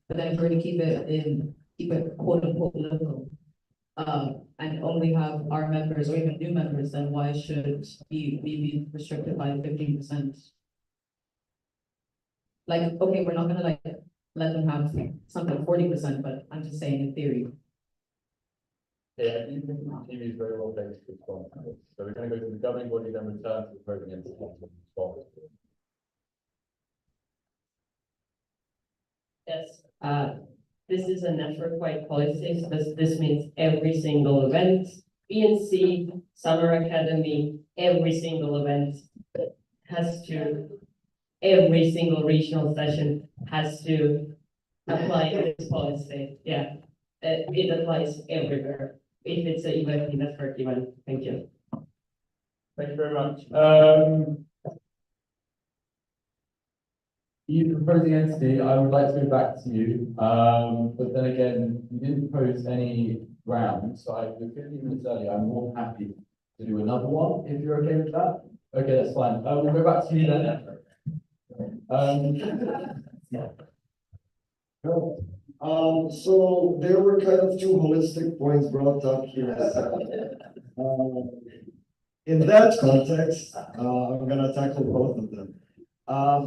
But then if we're gonna keep it quote unquote local, and only have our members or even new members, then why should we be restricted by 15%? Like, okay, we're not gonna like let them have something 40%, but I'm just saying in theory. Yeah, you think TV is very well based to respond. So we're going to go to the governing body, then return to the voting entity to respond. Yes, this is a network-wide policy, so this means every single event, BNC, Summer Academy, every single event has to, every single regional session has to apply this policy. Yeah, it applies everywhere if it's an event, network event. Thank you. Thank you very much. You proposing entity, I would like to go back to you, but then again, you didn't propose any grounds, so I do 15 minutes earlier. I'm more than happy to do another one if you're okay with that. Okay, that's fine. We'll go back to you then. So there were kind of two holistic points brought up here. In that context, I'm gonna tackle both of them.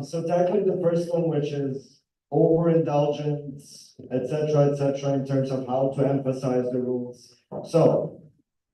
So tackling the first one, which is overindulgence, etc., in terms of how to emphasize the rules. So,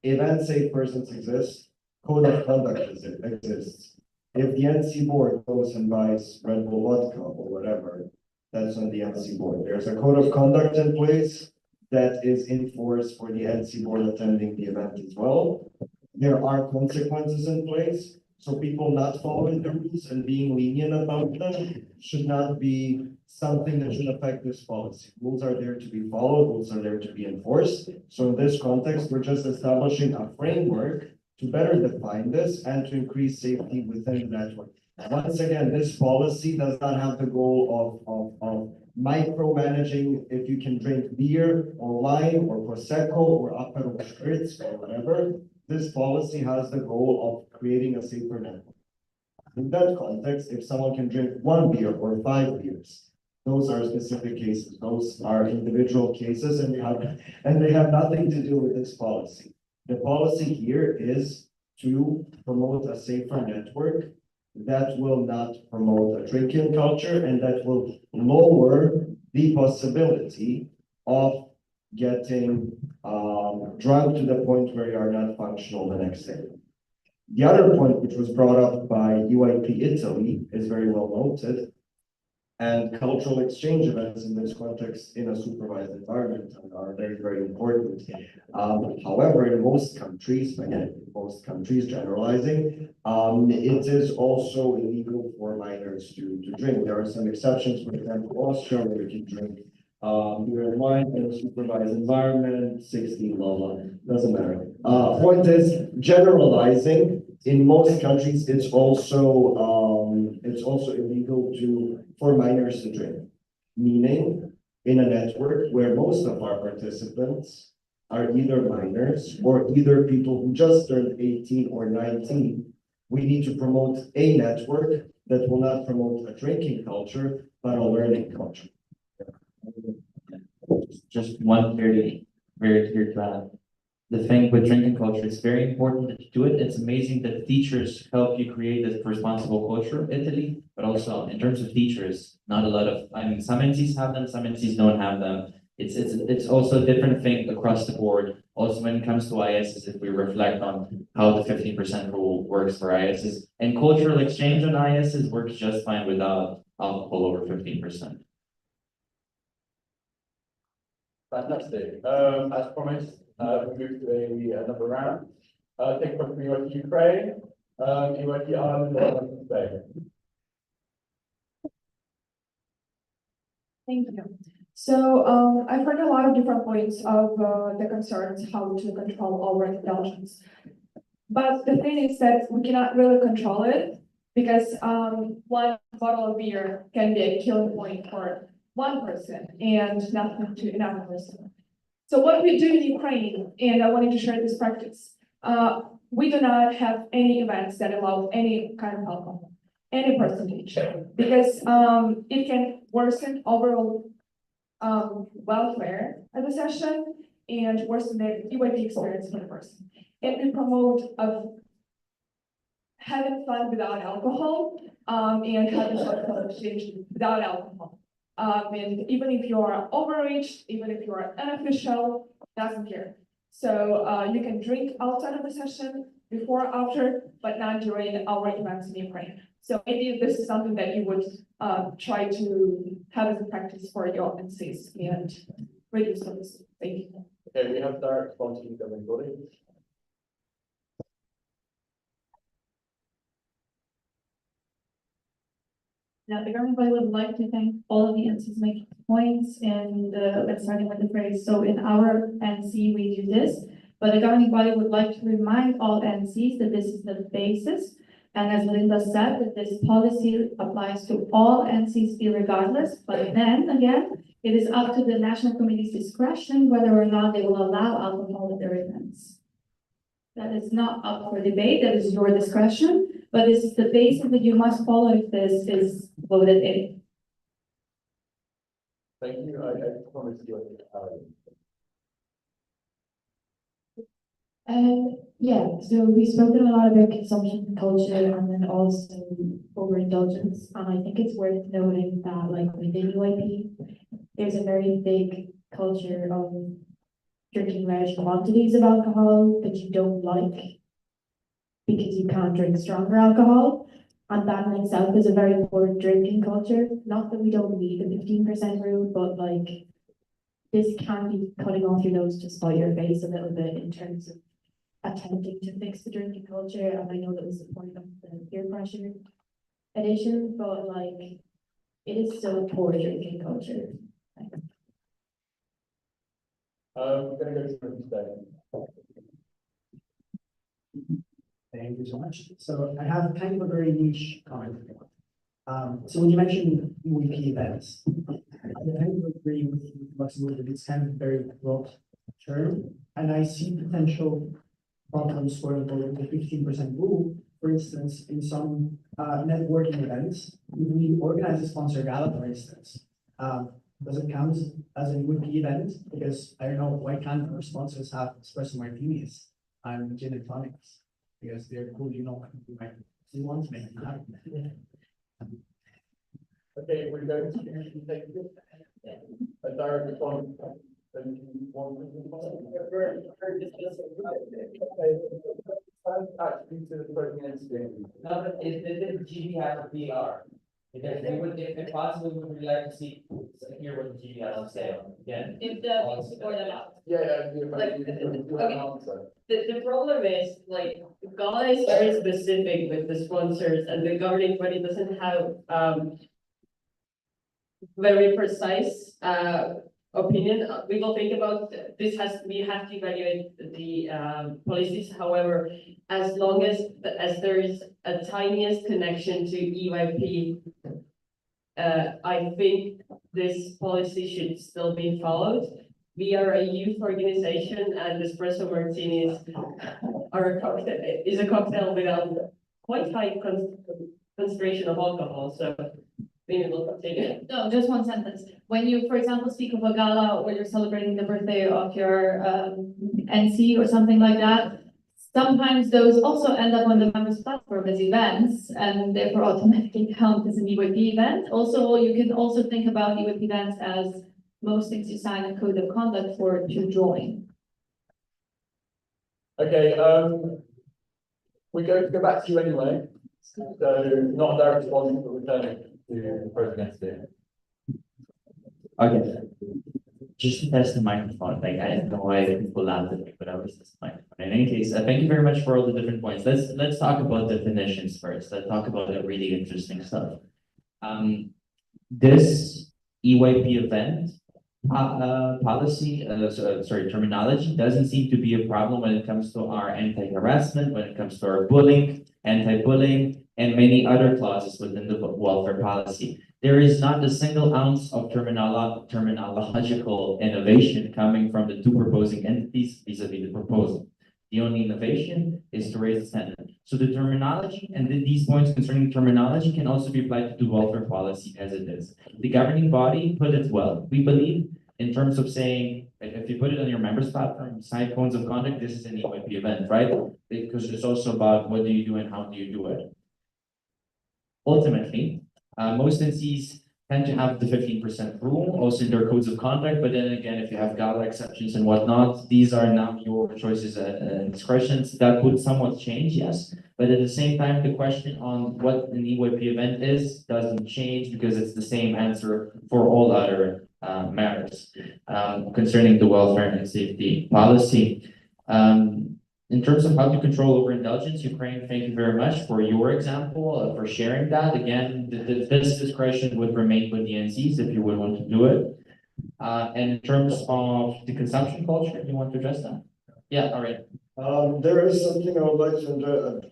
event safe persons exist, code of conduct exists. If the NC board goes and buys Red Bull vodka or whatever, that's on the NC board. There's a code of conduct in place that is in force for the NC board attending the event as well. There are consequences in place. So people not following the rules and being lenient about them should not be something that should affect this policy. Rules are there to be followed, rules are there to be enforced. So in this context, we're just establishing a framework to better define this and to increase safety within the network. Once again, this policy does not have the goal of micromanaging if you can drink beer or wine or Prosecco or Aperol Spritz or whatever. This policy has the goal of creating a safer network. In that context, if someone can drink 1 beer or 5 beers, those are specific cases. Those are individual cases, and they have nothing to do with this policy. The policy here is to promote a safer network that will not promote a drinking culture and that will lower the possibility of getting drunk to the point where you are not functional the next day. The other point, which was brought up by UIP Italy, is very well noted, and cultural exchange events in this context in a supervised environment are very, very important. However, in most countries, again, most countries generalizing, it is also illegal for minors to drink. There are some exceptions, for example, Austria, where you can drink beer and wine in a supervised environment, 16, blah, blah, doesn't matter. Point is, generalizing, in most countries, it's also illegal for minors to drink. Meaning, in a network where most of our participants are either minors or either people who just turned 18 or 19, we need to promote a network that will not promote a drinking culture, but a learning culture. Just one very clear to add. The thing with drinking culture, it's very important that you do it. It's amazing that teachers help you create this responsible culture in Italy, but also in terms of teachers, not a lot of, I mean, some NCs have them, some NCs don't have them. It's also a different thing across the board. Also, when it comes to ISs, if we reflect on how the 15% rule works for ISs, and cultural exchange on ISs works just fine without alcohol over 15%. Fantastic. As promised, we move to another round. Take one from Ukraine, Iran, and Spain. Thank you. So I've heard a lot of different points of the concerns how to control overindulgence. But the thing is that we cannot really control it because one bottle of beer can be a killing point for one person and nothing to another person. So what we do in Ukraine, and I wanted to share this practice, we do not have any events that allow any kind of alcohol, any percentage, because it can worsen overall welfare at the session and worsen the EYP experience for the person. And we promote of having fun without alcohol, and having fun exchange without alcohol. And even if you are overreached, even if you are unofficial, doesn't care. So, you can drink outside of the session, before, after, but not during our events in Ukraine. So maybe this is something that you would, try to have as a practice for your MCs and reduce those. Thank you. Okay, we have direct response from the governing body. Now, the governing body would like to thank all of the NCs making points, and let's start with the phrase, so in our NC, we do this. But the governing body would like to remind all NCs that this is the basis. And as Linda said, that this policy applies to all NCs irregardless, but then again, it is up to the national committee's discretion whether or not they will allow alcohol at their events. That is not up for debate, that is your discretion, but this is the basis that you must follow if this is voted in. Thank you. I just wanted to do it. Yeah, so we've spoken a lot about consumption culture and then also overindulgence. And I think it's worth noting that like within UIP, there's a very big culture of drinking large quantities of alcohol that you don't like because you can't drink stronger alcohol. And that in itself is a very poor drinking culture. Not that we don't need the 15% rule, but like this can be cutting off your nose to spite your face a little bit in terms of attempting to fix the drinking culture. And I know that was the point of the peer pressure edition, but like it is still a poor drinking culture. We're gonna go to the Thank you so much. So I have kind of a very niche comment. So when you mentioned EVP events, I kind of agree with you, Maximo, that it's kind of very broad term, and I see potential problems for the 15% rule. For instance, in some networking events, if we organize a sponsor gala, for instance, does it count as an EVP event? Because I don't know, why can't our sponsors have espresso martinis and gin and tonics? Because they're cool, you know, we want to make them happen. Okay, we're going to take a direct response. Actually, to the protein. No, but is the GB has a PR? Because we would, if possible, we would like to see, hear what the GB has to say again. If the, support them out. Yeah. Like, The problem is, like, Gala is very specific with the sponsors, and the governing body doesn't have, very precise, opinion. We will think about this we have to evaluate the, policies. However, as long as there is a tiniest connection to EYP, I think this policy should still be followed. We are a youth organization, and espresso martinis are a cocktail without quite high concentration of alcohol. So maybe we'll continue. No, just one sentence. When you, for example, speak of a gala where you're celebrating the birthday of your NC or something like that, sometimes those also end up on the members' platform as events, and therefore automatically count as an EYP event. Also, you can also think about EYP events as most things you sign a code of conduct for to join. Okay, we're going to go back to you anyway. So not a direct response, but returning to the president. Okay. Just to test the microphone, like I don't know why people laughed at me, but I was just the microphone. In any case, thank you very much for all the different points. Let's talk about definitions first. Let's talk about the really interesting stuff. This EYP event policy, terminology doesn't seem to be a problem when it comes to our anti-harassment, when it comes to our bullying, anti-bullying, and many other clauses within the welfare policy. There is not a single ounce of terminological innovation coming from the two proposing entities vis-a-vis the proposal. The only innovation is to raise the standard. So the terminology and these points concerning terminology can also be applied to the welfare policy as it is. The governing body put it well, we believe, in terms of saying, if you put it on your members platform, side codes of conduct, this is an EYP event, right? Because it's also about what do you do and how do you do it. Ultimately, most NCs tend to have the 15% rule also in their codes of conduct, but then again, if you have gala exceptions and whatnot, these are now your choices and discretions. That would somewhat change, yes, but at the same time, the question on what an EYP event is doesn't change because it's the same answer for all other matters concerning the welfare and safety policy. In terms of how to control overindulgence, Ukraine, thank you very much for your example, for sharing that. Again, this discretion would remain with the NCs if you would want to do it. And in terms of the consumption culture, you want to address that? Yeah, all right. There is something I would like to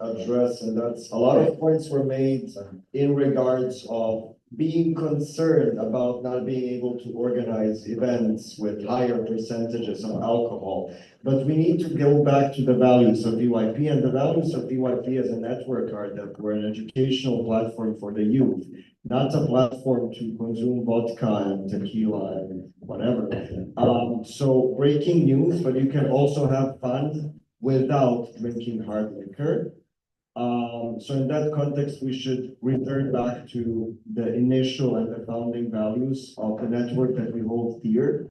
address, and that's a lot of points were made in regards of being concerned about not being able to organize events with higher percentages of alcohol. But we need to go back to the values of EYP, and the values of EYP as a network are that we're an educational platform for the youth, not a platform to consume vodka and tequila and whatever. So breaking news, but you can also have fun without drinking hard liquor. So in that context, we should return back to the initial and the founding values of the network that we hold dear.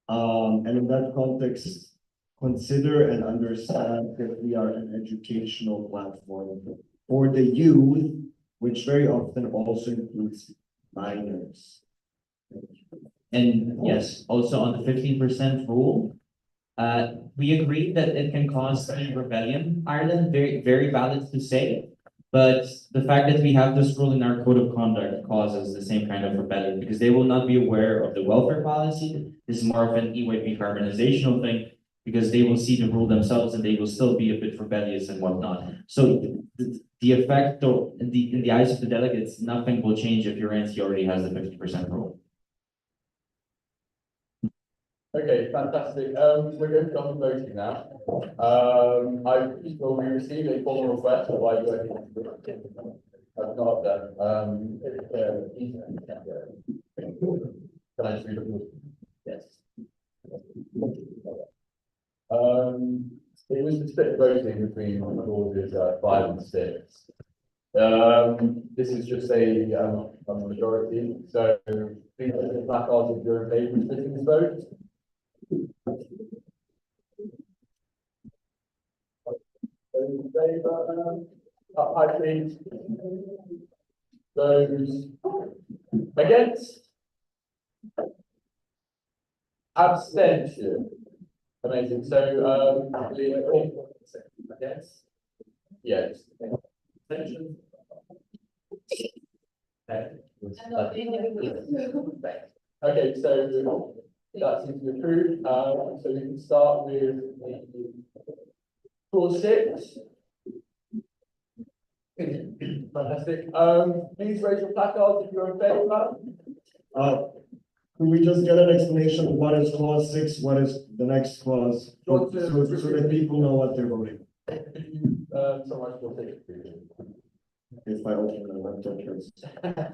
And in that context, consider and understand that we are an educational platform for the youth, which very often also includes minors. And yes, also on the 15% rule, we agree that it can cause a rebellion. Ireland, very, very valid to say, but the fact that we have this rule in our code of conduct causes the same kind of rebellion because they will not be aware of the welfare policy. This is more of an EYP harmonizational thing because they will see the rule themselves and they will still be a bit rebellious and whatnot. So the effect in the eyes of the delegates, nothing will change if your NC already has the 50% rule. Okay, fantastic. We're going to go on voting now. We received a formal request for why you have not done. Can I just read it? Yes. It was the split voting between clauses 5 and 6. This is just a majority. So please put the placards if you're in favour of splitting this vote. In favour, I please. Those against? Abstention. Amazing. So, against? Yes. Abstention. Okay, so that seems to be approved. So we can start with the clause 6. Fantastic. Please raise your placards if you're in favour. Can we just get an explanation of what is clause 6, what is the next clause, so that people know what they're voting? So much for 6. If I open the laptop first. I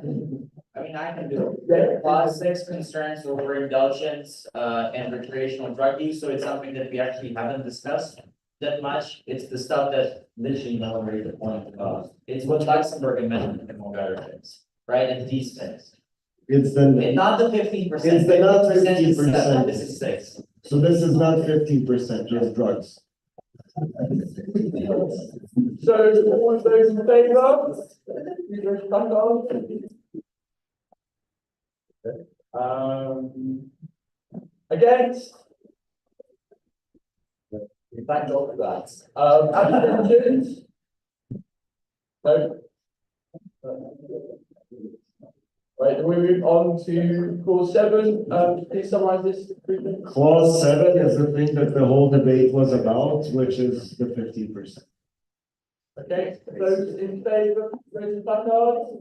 mean, I can do it. Clause 6 concerns overindulgence and recreational drug use, so it's something that we actually haven't discussed that much. It's the stuff that literally no one raised the point of. It's what Luxembourg amended among other things, right? It's these things. It's Not the 15%. It's the not 15%. This is 6. So this is not 15%, just drugs. So all of those in favour? Please raise your placards. Against? Thank God for that. Abstentions? No. Right, then we move on to clause 7. Please summarise this. Clause 7 is the thing that the whole debate was about, which is the 15%. Okay, those in favour, raise your placards.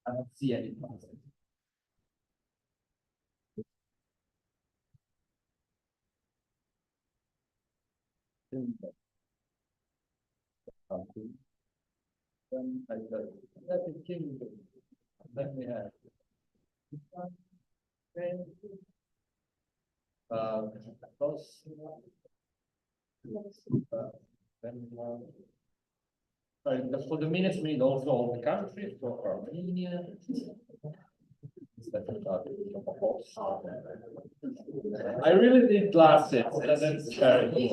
I don't see any. Let me have. Those. Just for the minutes, we need also all the countries, so Armenia. I really need glasses, that's terrible.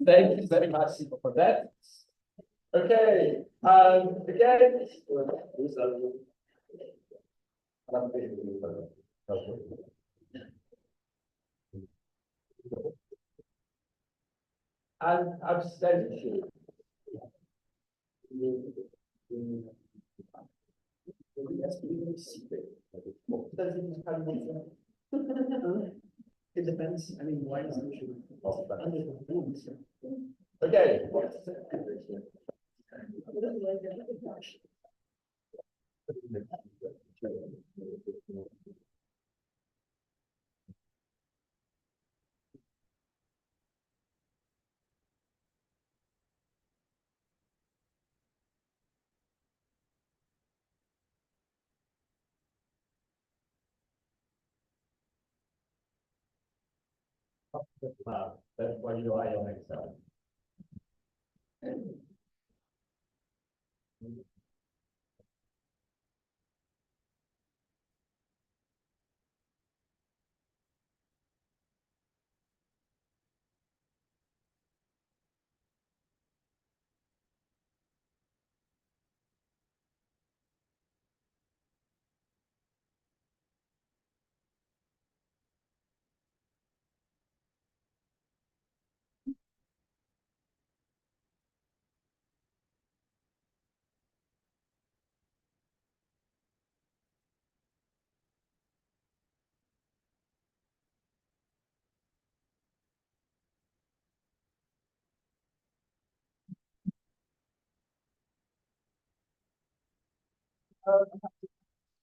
Thank you very much for that. Okay, again. And abstention. It depends, I mean, why is it issue? Okay. That's why you lie on Excel.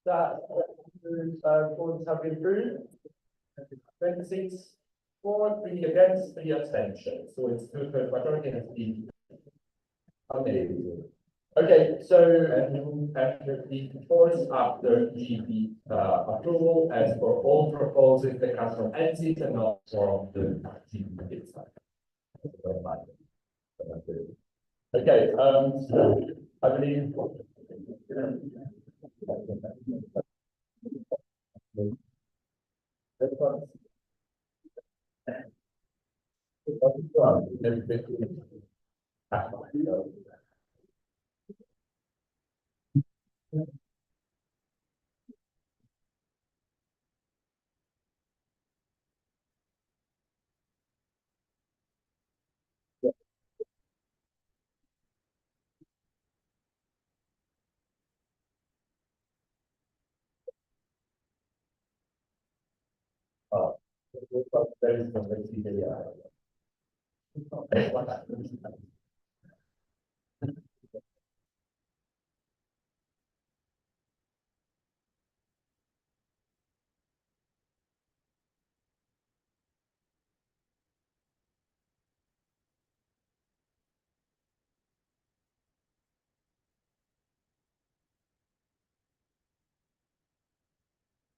That votes have been approved. 26 for, 3 against, 3 abstentions. So it's 2/3 majority and 3. Okay, so the force after the approval as for all proposals that come from entities and not from the GP itself. Okay, so I believe.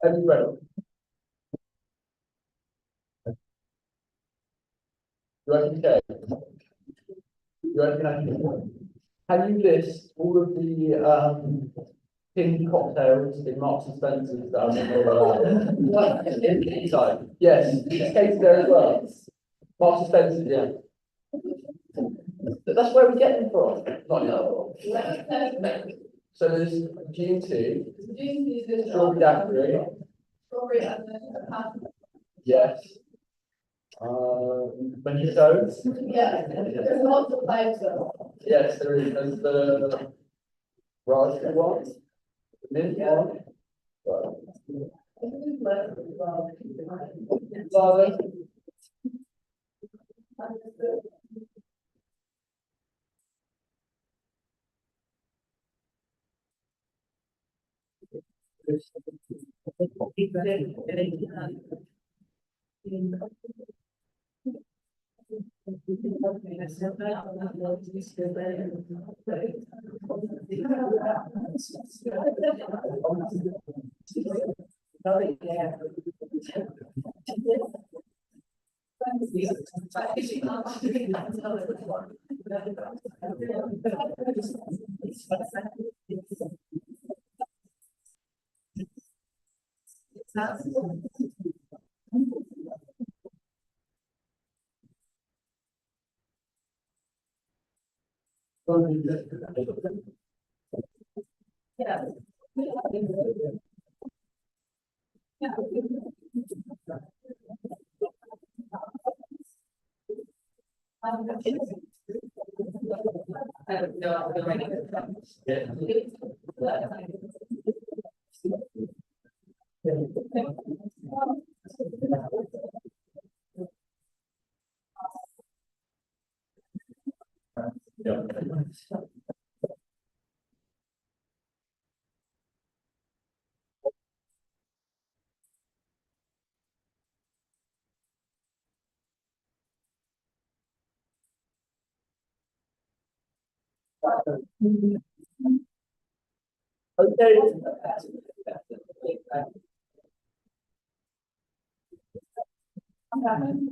Everybody. You okay? You okay? Can you list all of the pink cocktails in Marks and Spencer's that are sorry. Yes, it's Katie there as well. Marks and Spencer's, yeah. That's where we get them from. Not no. So there's G&T, strawberry daiquiri. Yes. Benito's. Yeah, there's lots of types though. Yes, there is. There's the raspberry one, the mint one. Father.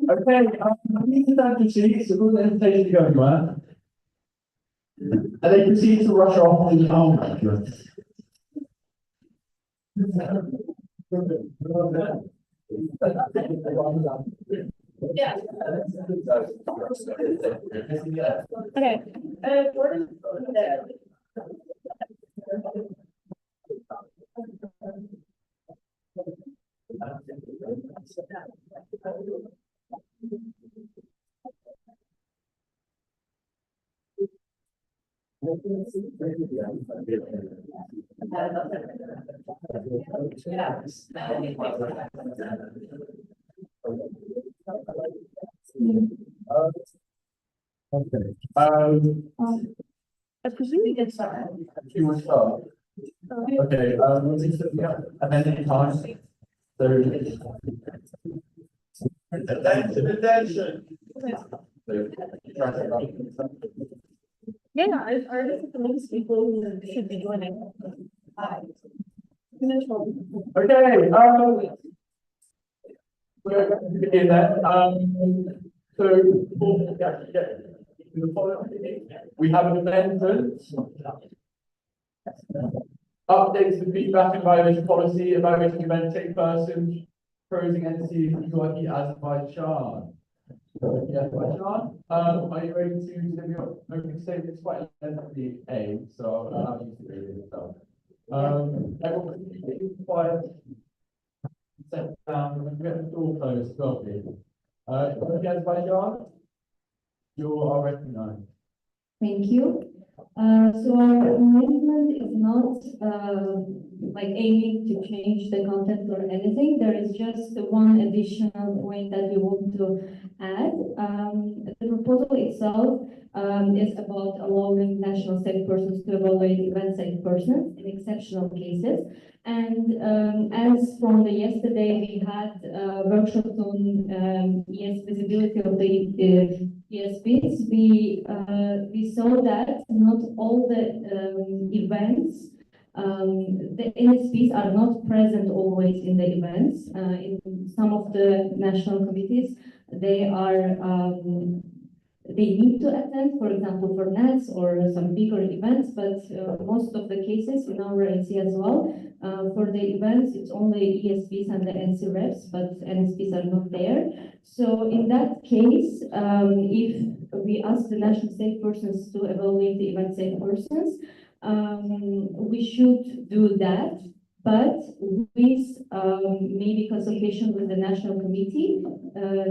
Okay, we need to proceed, so we'll entertain to go anywhere. And they proceed to rush off in the arm. Yeah. Okay. Where is that? Okay. I presume we can start. You want to start? Okay, yeah, and then in time. So. Attention. Yeah, are this the most people who should be joining? Okay, we're going to begin then. So, we have an amendment. Updates and feedback and evaluation policy, evaluating eventing persons, proposing entities, UIP Azerbaijan. Yes, Azerbaijan. Are you ready to deliver your opening statement? It's quite lengthy, so I'll allow you to read it yourself. Everyone, please quiet. Set down, and get the door closed, lovely. Azerbaijan, you are recognized. Thank you. So our amendment is not like aiming to change the content or anything. There is just one additional point that we want to add. The proposal itself is about allowing national state persons to evaluate event state persons in exceptional cases. And as from the yesterday, we had workshops on visibility of the ESPs. We saw that not all the events, the NSPs are not present always in the events. In some of the national committees, they need to attend, for example, for NATS or some bigger events, but most of the cases in our NC as well, for the events, it's only ESPs and the NC reps, but NSPs are not there. So in that case, if we ask the national state persons to evaluate the event state persons, we should do that, but with maybe consultation with the national committee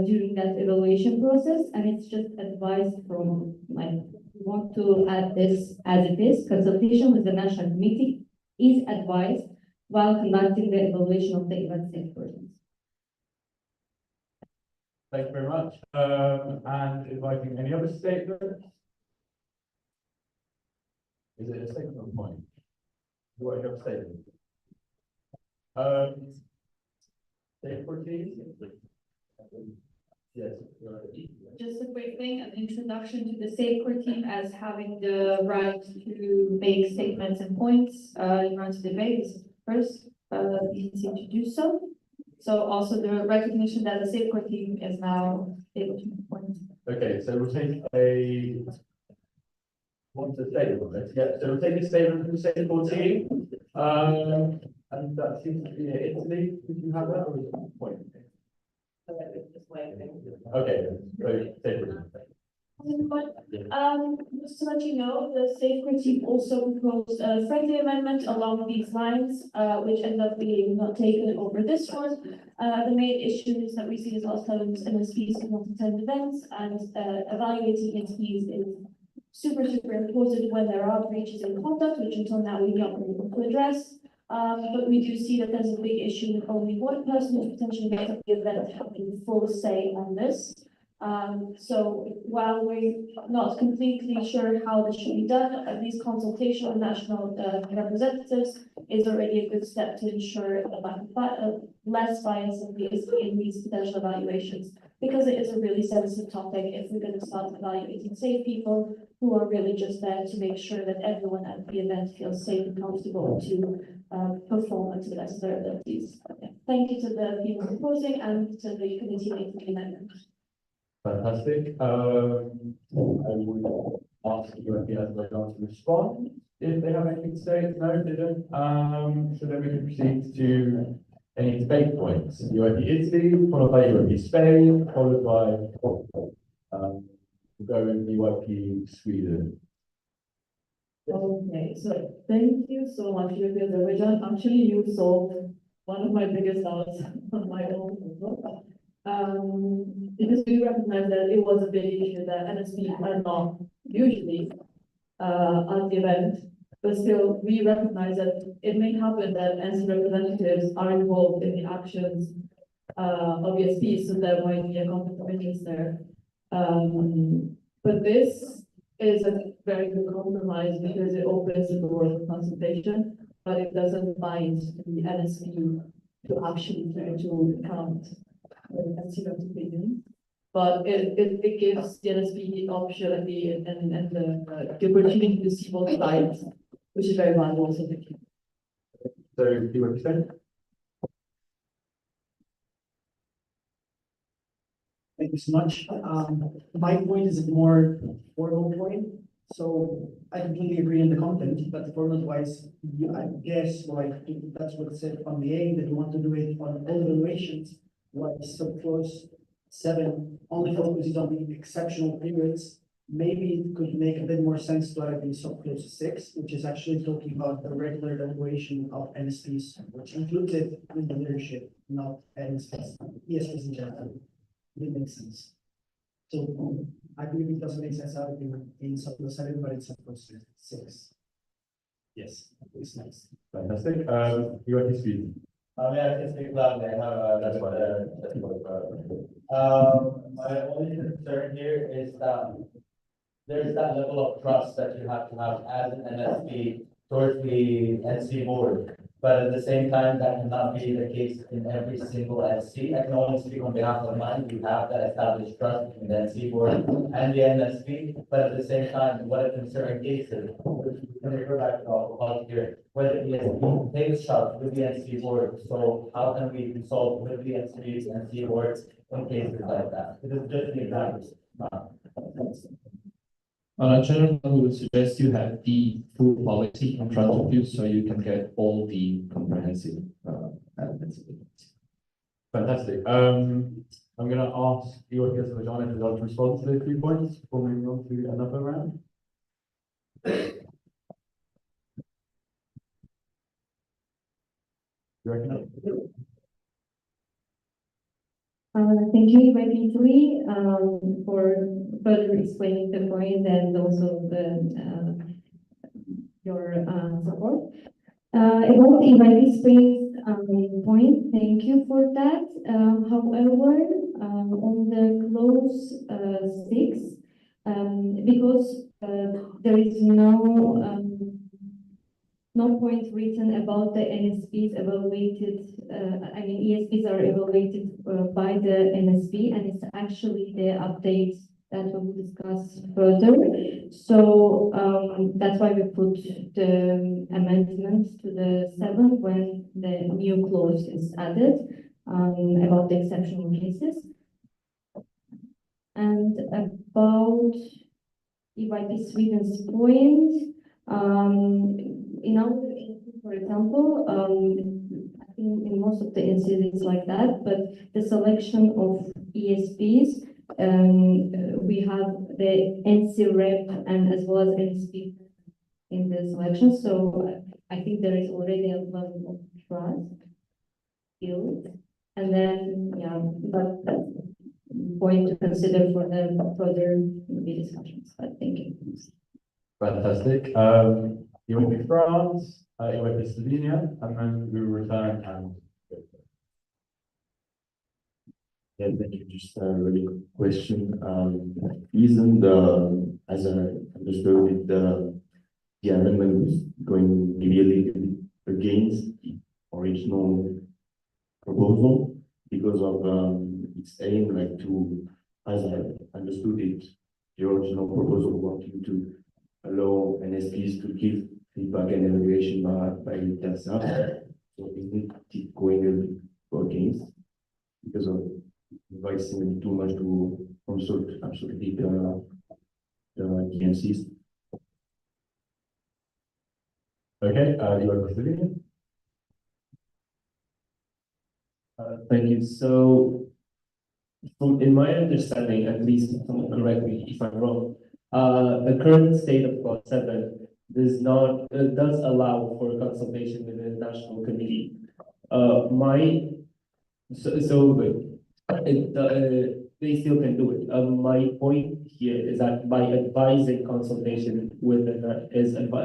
during that evaluation process, and it's just advice from, like, we want to add this as it is. Consultation with the national committee is advised while conducting the evaluation of the event state persons. Thank you very much. And inviting any other statements? Is it a statement point? What are your statements? State for please. Yes. Just a quick thing, an introduction to the safeguard team as having the right to make statements and points, in order to debate is first, easy to do so. So also the recognition that the safeguard team is now able to make points. Okay, so we'll take a. Want to say, yeah, so we'll take a statement from the state 14. And that seems to be Italy. Did you have that or was it a point? Okay, so take it. Just to let you know, the safeguard team also proposed a friendly amendment along these lines, which ended up being not taken over this one. The main issue is that we see as last times MSPs do not attend events, and evaluating MSPs is super important when there are breaches in conduct, which until now we've not been able to address. But we do see that there's a big issue with only one person who potentially makes up the event having full say on this. So while we're not completely sure how this should be done, at least consultation with national representatives is already a good step to ensure less bias in these potential evaluations, because it is a really sensitive topic if we're going to start evaluating safe people who are really just there to make sure that everyone at the event feels safe and comfortable to perform to the best of their abilities. Okay. Thank you to the people proposing and to the committee making the amendment. Fantastic. I would ask you if you have to respond. If they have anything to say, no, they don't. So then we can proceed to any debate points. UIP Italy, followed by UIP Spain, followed by we'll go in UIP Sweden. Okay, so thank you so much, European Azerbaijan. Actually, you solved one of my biggest doubts on my own. Because we recognize that it was a big issue that NSP are not usually at the event, but still we recognize that it may happen that NSP representatives are involved in the actions of ESP, so there might be a conflict of interest there. But this is a very good compromise because it opens the door for consultation, but it doesn't bind the NSP to actually try to account NSP opinion. But it gives the NSP the option and the opportunity to see both sides, which is very valuable. So thank you. So you understand? Thank you so much. My point is a more formal point. So I completely agree on the content, but format wise, I guess like that's what it said on the A that you want to do it on all evaluations. Why subclause 7 only focuses on the exceptional periods. Maybe it could make a bit more sense to have in subclause 6, which is actually talking about the regular evaluation of NSPs, which includes it in the leadership, not NSPs, ESPs in general. It makes sense. So I believe it doesn't make sense out in subclause 7, but it's subclause 6. Yes, it's nice. Fantastic. UIP Sweden. I mean, I can speak loudly. I have That's fine. My only concern here is that there's that level of trust that you have to have as an NSP towards the NC board. But at the same time, that cannot be the case in every single NC. I can only speak on behalf of mine. We have that established trust in the NC board and the NSP. But at the same time, what a concern is, when we go back to alcohol here, whether ESP takes shots with the NC board. So how can we consult with the NCs and NC boards in cases like that? It is just the examples. On a general level, we would suggest you have the full policy in front of you so you can get all the comprehensive elements. Fantastic. I'm going to ask you, if you'd like to respond to those 3 points before moving on to another round. You reckon? Thank you, Italy, for further explaining the point and also your support. About the EYP space point, thank you for that. However, on the clause 6, because there is no no point written about the NSPs evaluated, ESPs are evaluated by the NSP, and it's actually the updates that we will discuss further. So that's why we put the amendments to the 7 when the new clause is added about the exceptional cases. And about EYP Sweden's point, in our, for example, I think in most of the incidents like that, but the selection of ESPs, we have the NC rep and as well as NSP in the selection. So I think there is already a level of trust built. And then, yeah, but that's a point to consider for the further discussions. But thank you. Fantastic. You will be France, you will be Slovenia, and then we will return and. Yeah, thank you. Just a really quick question. Isn't as I understood it, the amendment was going maybe a little bit against the original proposal because of its aim, like to, as I understood it, the original proposal wanting to allow NSPs to give feedback and evaluation by themselves. So isn't it going a bit against because of advising too much to consult absolutely the DMCs? Okay, you are Slovenia. Thank you. So, in my understanding, at least someone correct me if I'm wrong, the current state of Clause 7 does not does allow for consultation with the national committee. They still can do it. My point here is that by advising consultation with the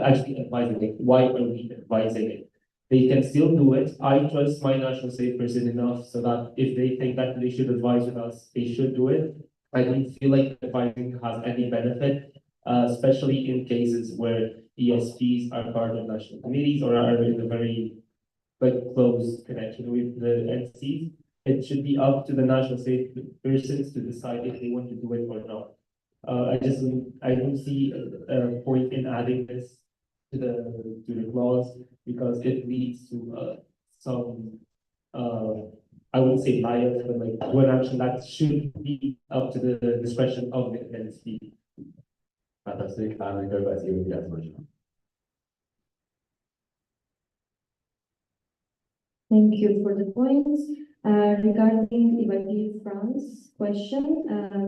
actually advising it, why are we advising it? They can still do it. I trust my national safe person enough so that if they think that they should advise with us, they should do it. I don't feel like advising has any benefit, especially in cases where ESPs are part of national committees or are in a very close connection with the NCs. It should be up to the national safe persons to decide if they want to do it or not. I don't see a point in adding this to the clause because it leads to some I wouldn't say bias, but to an action that should be up to the discretion of the NSP. Fantastic, and then go back to you again. Thank you for the points. Regarding EYP France question,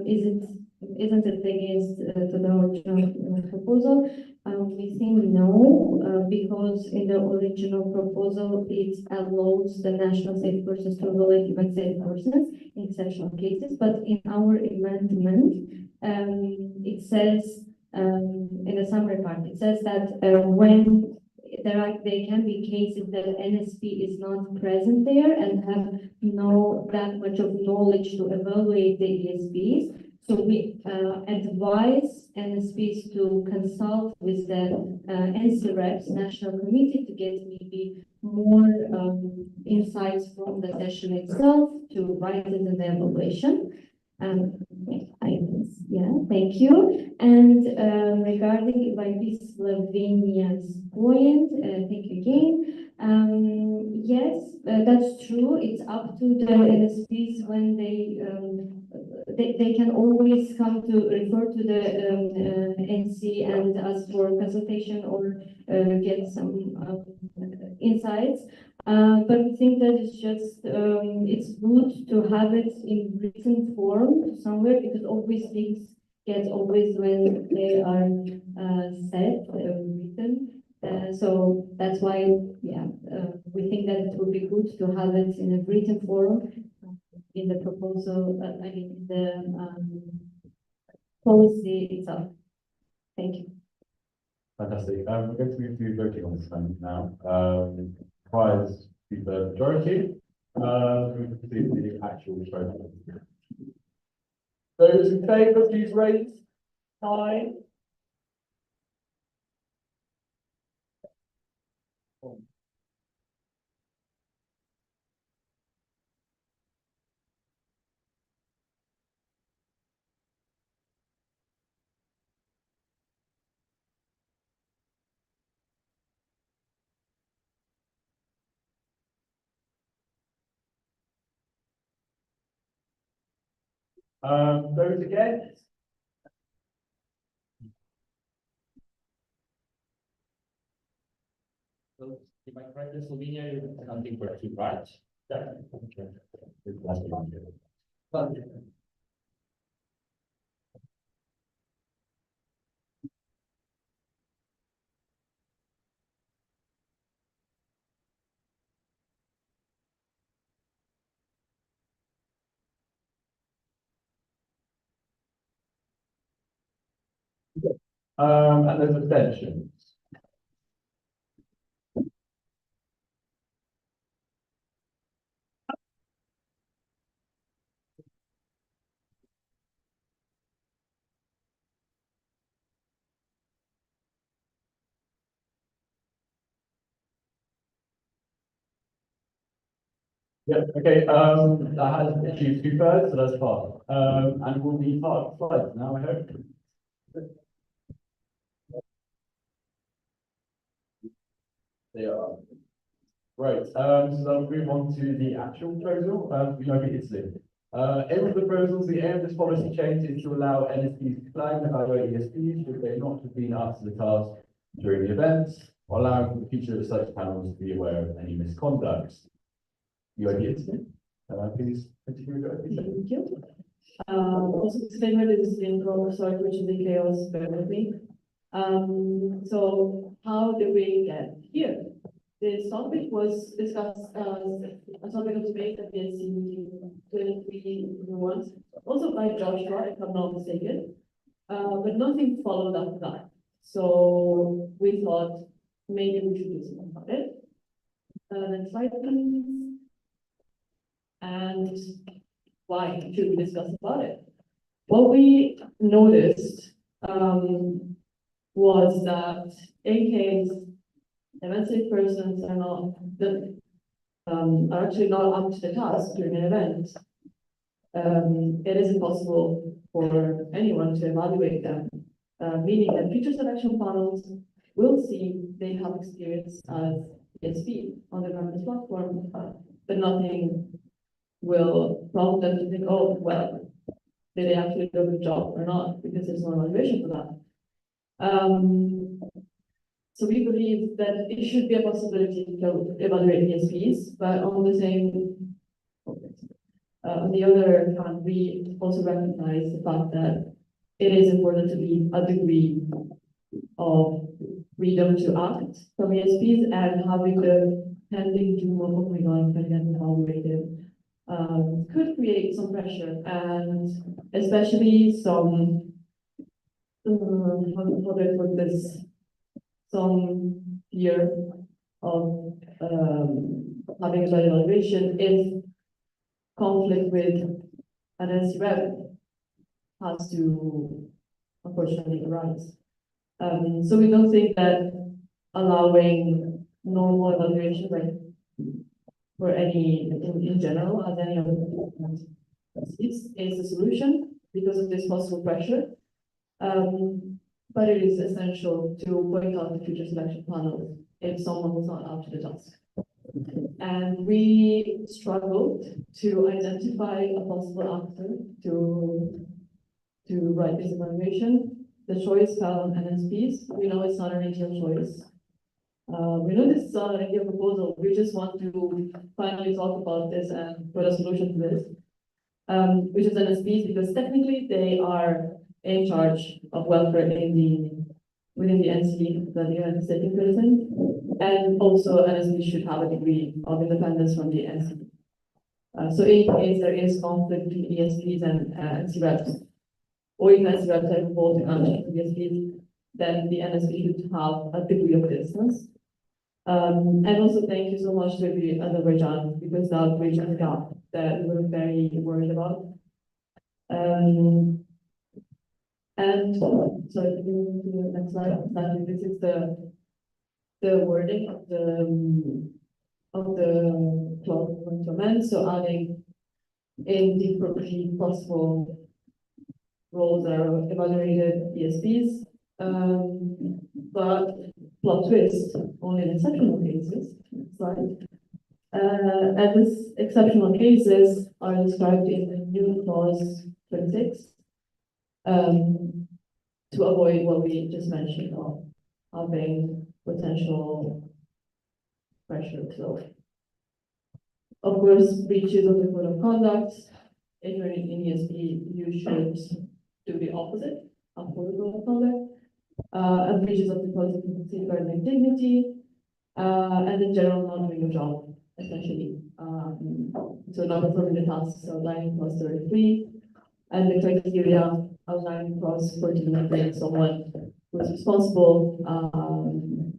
isn't it against to the original proposal? We think no, because in the original proposal, it allows the national safe persons to evaluate even safe persons in exceptional cases, but in our amendment, it says, in the summary part, it says that when there can be cases that NSP is not present there and have no that much of knowledge to evaluate the ESPs. So we advise NSPs to consult with the NC reps, National Committee, to get maybe more insights from the session itself to write it in the evaluation. Thank you. And regarding EYP Slovenia's point, thank you again. Yes, that's true. It's up to the NSPs when they can always come to refer to the NC and ask for consultation or get some insights. But we think that it's just it's good to have it in written form somewhere because always things get always when they are said written. So that's why we think that it would be good to have it in a written form in the proposal. In the policy itself. Thank you. Fantastic. We're going to move to voting on this one now. Requires the majority. We can see the actual vote. Those in favour, please raise. Aye. Those against? So if I correct this, Slovenia, you're accounting for two, right? Yeah. Okay. And there's abstentions. Yep, okay, that has achieved 2/3, so that's part. And will be part of the slides now, I hope. They are. Right, so I'll move on to the actual proposal, United Italy. Aim of the proposals, the aim of this policy change is to allow NSPs to flag and evaluate ESPs should they not have been up to the task during the event, or allowing the future of such panels to be aware of any misconduct. United Italy, please continue with your Thank you. Also disclaimer, this is in sorry for the chaos, bear with me. So how did we get here? This topic was discussed a topic of debate at BNCM24-02, also by Joshua, if I'm not mistaken. But nothing followed after that. So we thought maybe we should do something about it. Next slide, please. And why should we discuss about it? What we noticed was that AKs, event-safe persons are are actually not up to the task during an event. It is impossible for anyone to evaluate them, meaning that future selection panels will see they have experience as ESP on the government's platform, but nothing will prompt them to think, oh, well, did they actually do a good job or not? Because there's no evaluation for that. So we believe that it should be a possibility to evaluate ESPs, but on the other hand, we also recognize the fact that it is important to leave a degree of freedom to act from ESPs, and having the pending doom of, oh my God, if I get evaluated, could create some pressure, and especially some, how do I put this? Some fear of having a bad evaluation if conflict with an NC rep has to unfortunately arise. So we don't think that allowing normal evaluation, like for any in general, as any other is the solution because of this possible pressure. But it is essential to point out the future selection panel if someone was not up to the task. And we struggled to identify a possible actor to write this evaluation. The choice fell on NSPs. We know it's not an ideal choice. We know this is not an ideal proposal. We just want to finally talk about this and put a solution to this, which is NSPs, because technically they are in charge of welfare within the NC that the United States prison, and also NSP should have a degree of independence from the NC. So in case there is conflict between ESPs and NC reps, or if NC reps are involved in action with ESPs, then the NSP should have a degree of distance. And also thank you so much to the Azerbaijan, because that bridges the gap that we were very worried about. And so if you move to the next slide, this is the wording of the clause we're going to amend. So adding in the possible roles that are evaluated ESPs, but plot twist only in exceptional cases. Next slide. And these exceptional cases are described in the new clause 24 2026. To avoid what we just mentioned of having potential pressure flow. Of course, breaches of the code of conduct, if you're in ESP, you should do the opposite, uphold the code of conduct. And breaches of the policy of safeguarding dignity, and the general not doing a job, essentially. So not performing the tasks outlined clause 33, and the criteria outlined clause 14, being someone who is responsible,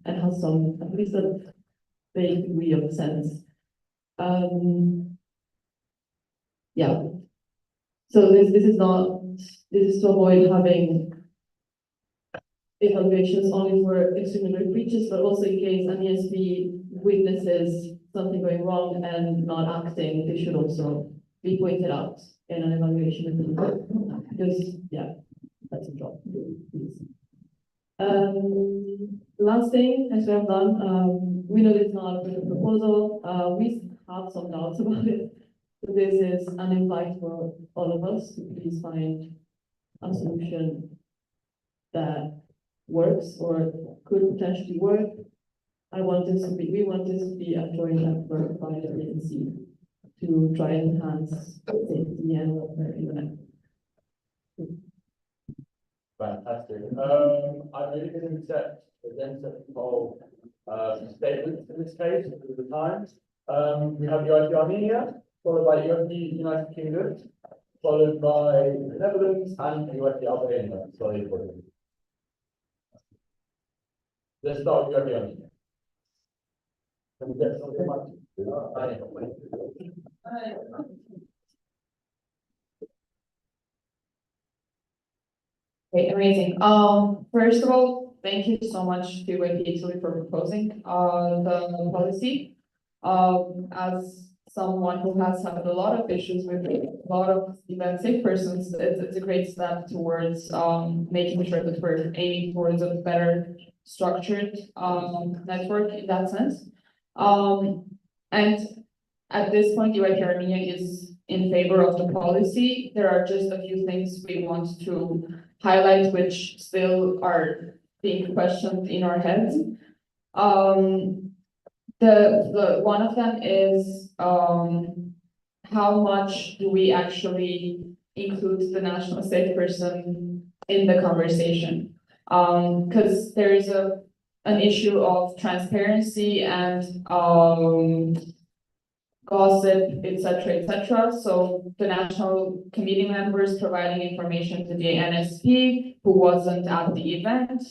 and has some, at least a vague degree of sense. Yeah. So this is to avoid having evaluations only for extremely great breaches, but also in case an ESP witnesses something going wrong and not acting, they should also be pointed out in an evaluation. Because, yeah, that's a job. Last thing, as we have done, we know this is not a perfect proposal. We have some doubts about it. So this is an invite for all of us to please find a solution that works or could potentially work. We want this to be a joint effort by the agency to try and enhance safety and welfare in the net. Fantastic. I'm really going to accept the dental statement in this case at the time. We have the IP Armenia, followed by United Kingdom, followed by the Netherlands and the Albania. Sorry for it. Let's start with the Armenia. Can we get something like Okay, amazing. First of all, thank you so much to Italy for proposing the policy. As someone who has had a lot of issues with a lot of event safe persons, it's a great step towards making sure that we're aiming towards a better structured network in that sense. And at this point, UIP Armenia is in favor of the policy. There are just a few things we want to highlight, which still are being questioned in our heads. The one of them is how much do we actually include the national safe person in the conversation? Because there is an issue of transparency and gossip, etc. So the national committee members providing information to the NSP who wasn't at the event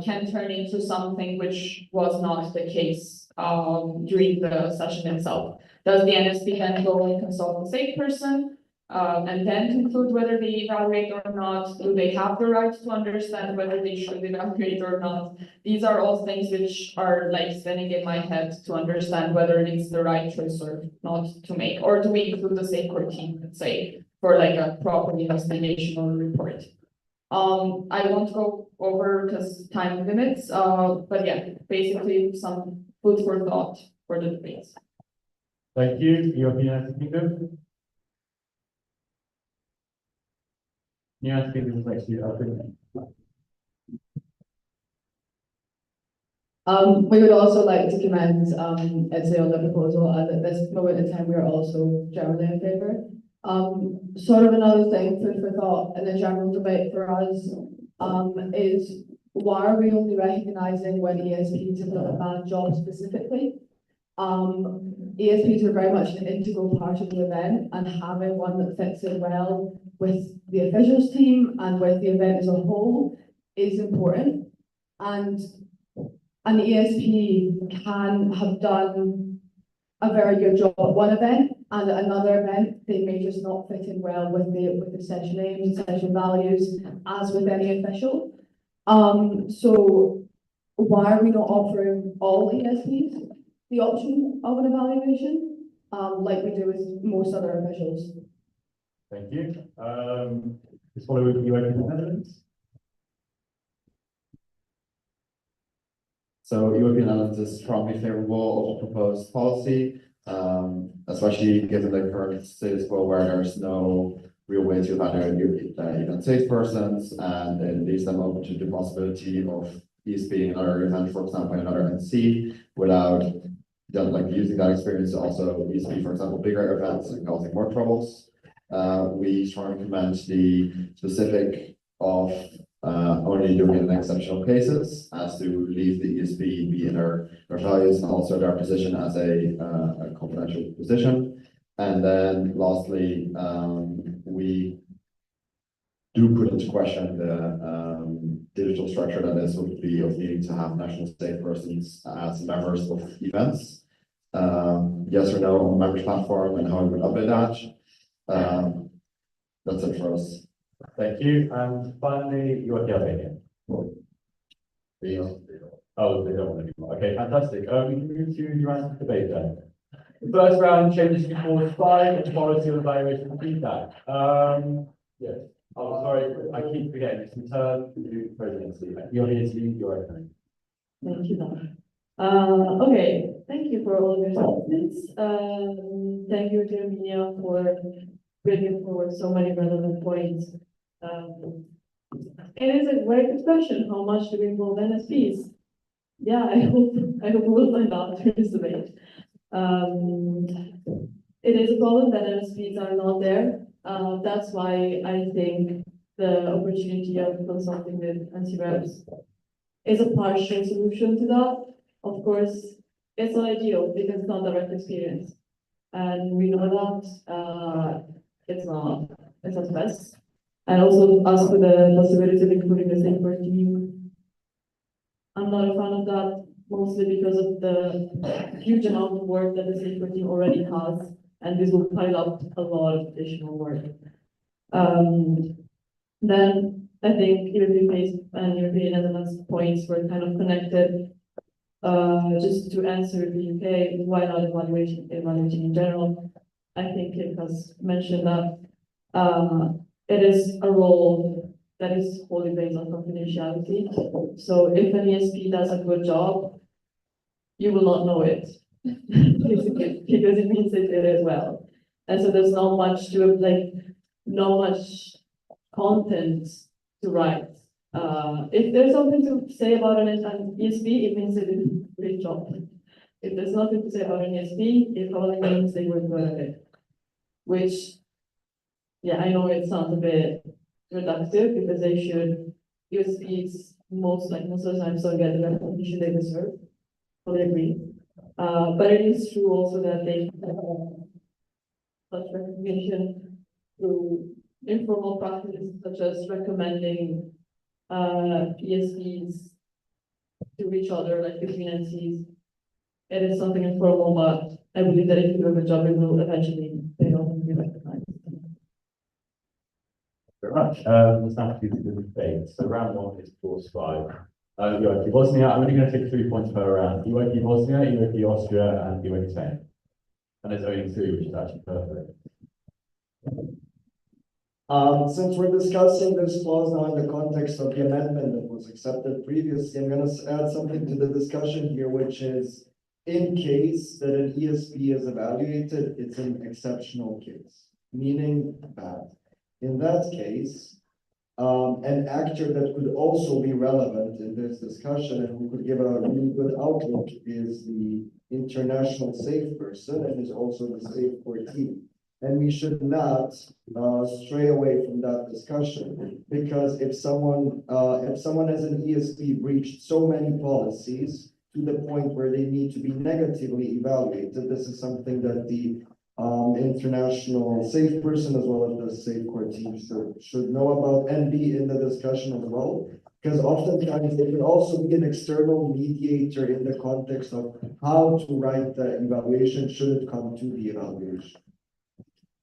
can turn into something which was not the case during the session itself. Does the NSP then go and consult the safe person and then conclude whether they evaluate or not? Do they have the right to understand whether they should evaluate or not? These are all things which are like spinning in my head to understand whether it's the right choice or not to make. Or do we include the safe court team, let's say, for like a proper investigation or report? I won't go over because time limits, but yeah, basically some food for thought for the debates. Thank you. United Kingdom. United Kingdom is next to you, I think. We would also like to commend Etsy on the proposal, and at this moment in time, we are also generally in favor. Sort of another thing, food for thought in the general debate for us, is why are we only recognizing when ESPs have done a bad job specifically? ESPs are very much an integral part of the event, and having one that fits in well with the officials team and with the event as a whole is important. And an ESP can have done a very good job at one event, and at another event, they may just not fit in well with the session aims, session values, as with any official. So why are we not offering all ESPs the option of an evaluation, like we do with most other officials? Thank you. Let's follow with you in the Netherlands. So European Netherlands is strongly favorable of the proposed policy, especially given the current status quo where there's no real way to hire new event safe persons, and it leaves them open to the possibility of ESP another event, for example, in another NC, without like using that experience to also ESP, for example, bigger events and causing more troubles. We strongly recommend the specific of only doing it in exceptional cases, as to leave the ESP be in their values and also their position as a confidential position. And then lastly, we do put into question the digital structure that is would be of needing to have national safe persons as members of events. Yes or no on member platform and how we would update that. That's it for us. Thank you. And finally, you are Albania. Oh, they don't want anymore. Okay, fantastic. We can move to the round of debate then. The first round changes to clause 5 and policy of evaluation and feedback. Yes. Oh, sorry, I keep forgetting. It's return to presidency. You're here to lead your opening. Thank you, Don. Okay, thank you for all of your statements. Thank you, Jeremiah, for bringing forward so many relevant points. It is a great question. How much do we involve NSPs? Yeah, I hope we'll find out through this debate. It is a problem that NSPs are not there. That's why I think the opportunity of consulting with anti-reps is a partial solution to that. Of course, it's not ideal because it's not direct experience. And we know that it's not best. And also ask for the possibility of including the same for team. I'm not a fan of that, mostly because of the huge amount of work that the safety team already has, and this will pile up a lot of additional work. Then I think European and European Netherlands points were kind of connected. Just to answer the UK, why not evaluating in general? I think it has mentioned that it is a role that is wholly based on confidentiality. So if an ESP does a good job, you will not know it, basically, because it means it did it well. And so there's not much content to write. If there's something to say about an ESP, it means they did a great job. If there's nothing to say about an ESP, it probably means they were good at it. Which, yeah, I know it sounds a bit reductive because ESPs most of the time don't get the recognition they deserve. Fully agree. But it is true also that they such recognition through informal practices such as recommending ESPs to each other, like between NCs. It is something informal, but I believe that if you do a good job, it will eventually be recognized. Very much. Let's now do the debate. So round 1 is clause 5. UIP Bosnia, I'm only going to take 3 points per round. UIP Bosnia, UIP Austria, and UIP Spain. And there's only 3, which is actually perfect. Since we're discussing this clause now in the context of the amendment that was accepted previously, I'm going to add something to the discussion here, which is in case that an ESP is evaluated, it's an exceptional case, meaning that in that case, an actor that could also be relevant in this discussion and who could give a really good outlook is the international safe person and is also the safe core team. And we should not stray away from that discussion, because if someone as an ESP breached so many policies to the point where they need to be negatively evaluated, this is something that the international safe person as well as the safe core team should know about and be in the discussion as well. Because oftentimes they can also be an external mediator in the context of how to write the evaluation should it come to the evaluation.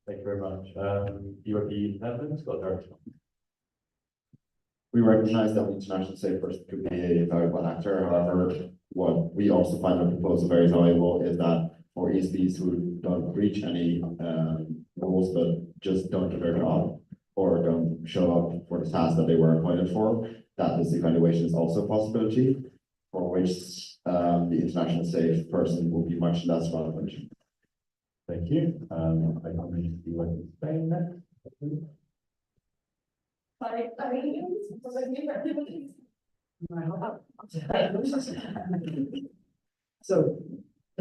Thank you very much. UIP Netherlands, got direction. We recognize that the international safe person could be a valuable actor. However, what we also find the proposal very valuable is that for ESPs who don't breach any rules but just don't do their job or don't show up for the task that they were appointed for, that this evaluation is also a possibility for which the international safe person will be much less relevant. Thank you. I nominate UIP Spain next. Sorry, So,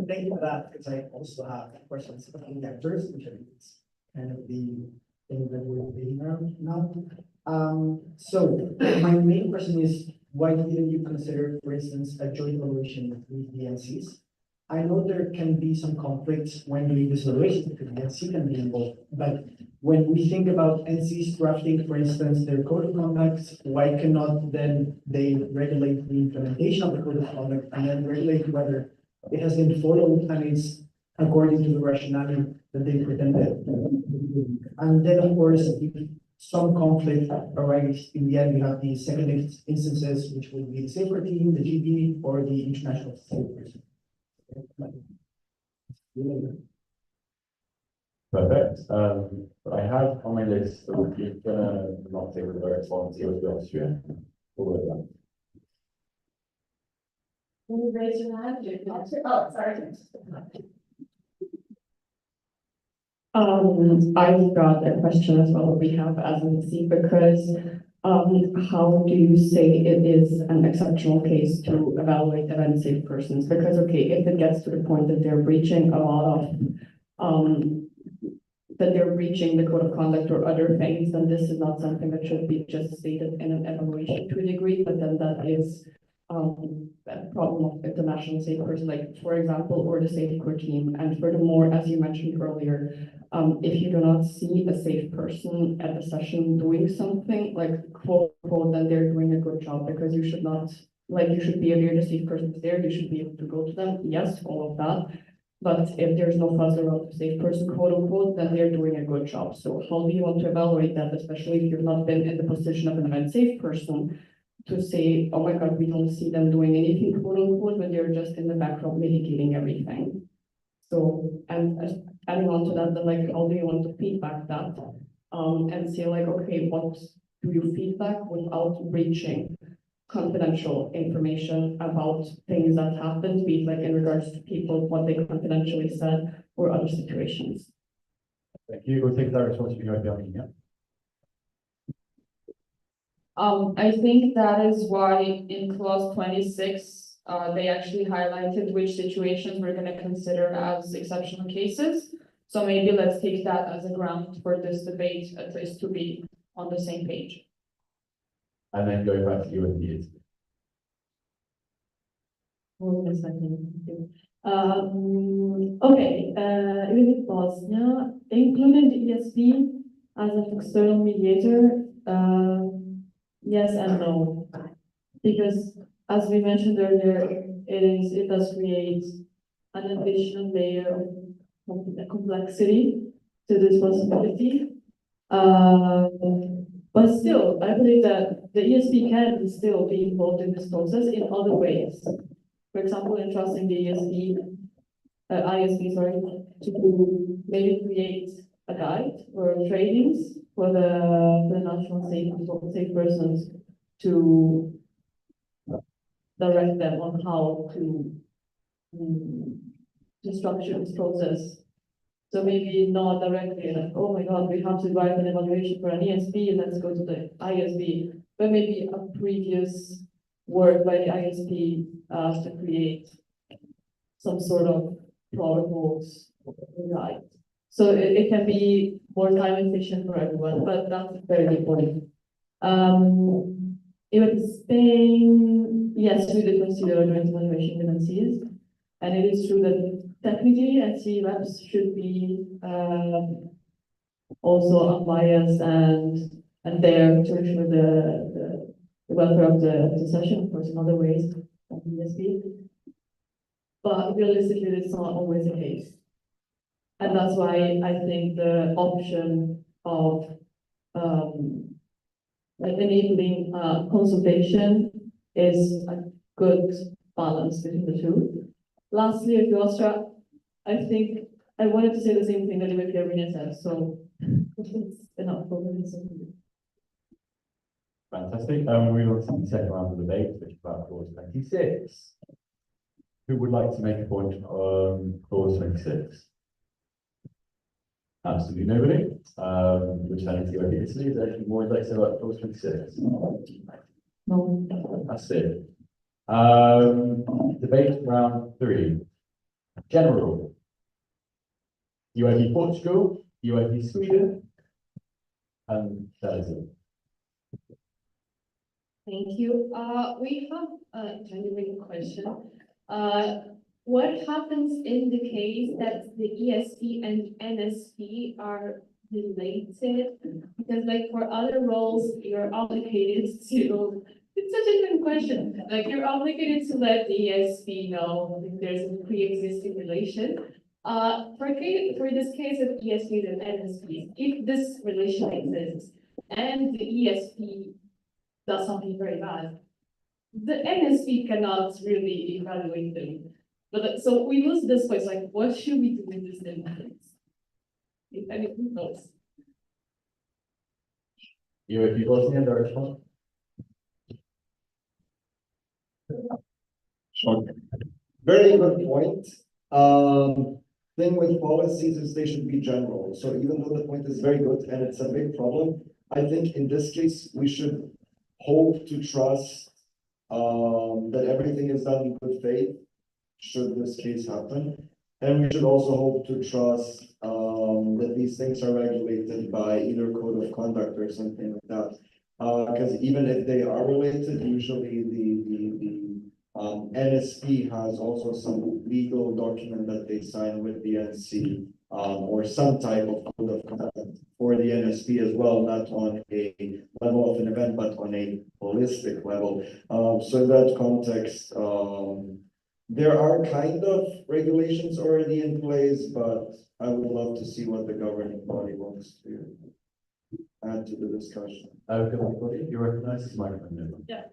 thank you for that, because I also have questions about the actors, which I think is kind of the thing that we're debating around now. So my main question is, why didn't you consider, for instance, a joint evaluation with the NCs? I know there can be some conflicts when doing this evaluation, because the NC can be involved, but when we think about NCs drafting, for instance, their code of conduct, why cannot then they regulate the implementation of the code of conduct and then regulate whether it has been followed and it's according to the rationale that they pretended? And then, of course, if some conflict arises, in the end, we have the second instances, which will be the safeguard team, the GB, or the international safeguard. Perfect. I have on my list, so we're gonna not take the direct volunteer with Austria. All of that. Can you raise your hand? Oh, sorry. I've got a question as well, we have as an C, because, how do you say it is an exceptional case to evaluate event safe persons? Because, okay, if it gets to the point that they're breaching a lot of, that they're breaching the code of conduct or other things, then this is not something that should be just stated in an evaluation to a degree, but then that is, a problem of international safe person, like, for example, or the safeguard team. And furthermore, as you mentioned earlier, if you do not see a safe person at the session doing something, like, quote, quote, then they're doing a good job, because you should not, like, you should be aware the safe person is there, you should be able to go to them, yes, all of that. But if there's no fuss around the safe person, quote unquote, then they're doing a good job. So how do you want to evaluate that, especially if you've not been in the position of an unsafe person, to say, oh my God, we don't see them doing anything, quote unquote, when they're just in the background mitigating everything. So, and adding on to that, then, like, how do you want to feedback that? And say, like, okay, what do you feedback without breaching confidential information about things that happened, be it like in regards to people, what they confidentially said, or other situations? Thank you. We'll take that responsibility, yeah. I think that is why in clause 26, they actually highlighted which situations we're gonna consider as exceptional cases. So maybe let's take that as a ground for this debate, at least to be on the same page. And then going back to you and the Hold on a second. Okay, with Bosnia, including the ESP as an external mediator, yes and no. Because as we mentioned earlier, it does create an additional layer of complexity to this possibility. But still, I believe that the ESP can still be involved in this process in other ways. For example, entrusting the ISP, sorry, to maybe create a guide or trainings for the national safe persons to direct them on how to structure this process. So maybe not directly like, oh my God, we have to write an evaluation for an ESP, let's go to the ISB, but maybe a previous work by the ISP to create some sort of protocols, right? So it can be more time efficient for everyone, but that's very important. Even Spain, yes, we did consider a joint evaluation with NCs, and it is true that technically NC reps should be also unbiased and there to ensure the welfare of the session, of course, in other ways than ESP. But realistically, it's not always the case. And that's why I think the option of like enabling consultation is a good balance between the two. Lastly, if Austria, I think I wanted to say the same thing that Irina said, so it's enough for me. Fantastic. We move on to the second round of debate, which is about clause 26. Who would like to make a point on clause 26? Absolutely nobody. Returning to UIP Italy, is there anything more you'd like to say about clause 26? No. That's it. Debate round 3. General. UIP Portugal, UIP Sweden, and that is it. Thank you. We have a genuine question. What happens in the case that the ESP and NSP are related? Because like for other roles, you're obligated to, it's such a good question. Like you're obligated to let the ESP know if there's a pre-existing relation. For this case of ESPs and NSPs, if this relation exists and the ESP does something very bad, the NSP cannot really evaluate them. But so we lose this place, like what should we do in this instance? If anyone knows. UIP Bosnia and Herzegovina. Sure. Very good point. Thing with policies is they should be general. So even though the point is very good and it's a big problem, I think in this case, we should hope to trust that everything is done in good faith, should this case happen. And we should also hope to trust that these things are regulated by either code of conduct or something like that. Because even if they are related, usually the NSP has also some legal document that they sign with the NC, or some type of code of conduct for the NSP as well, not on a level of an event, but on a holistic level. So in that context, there are kind of regulations already in place, but I would love to see what the governing body wants to add to the discussion. You recognize this microphone. Yeah.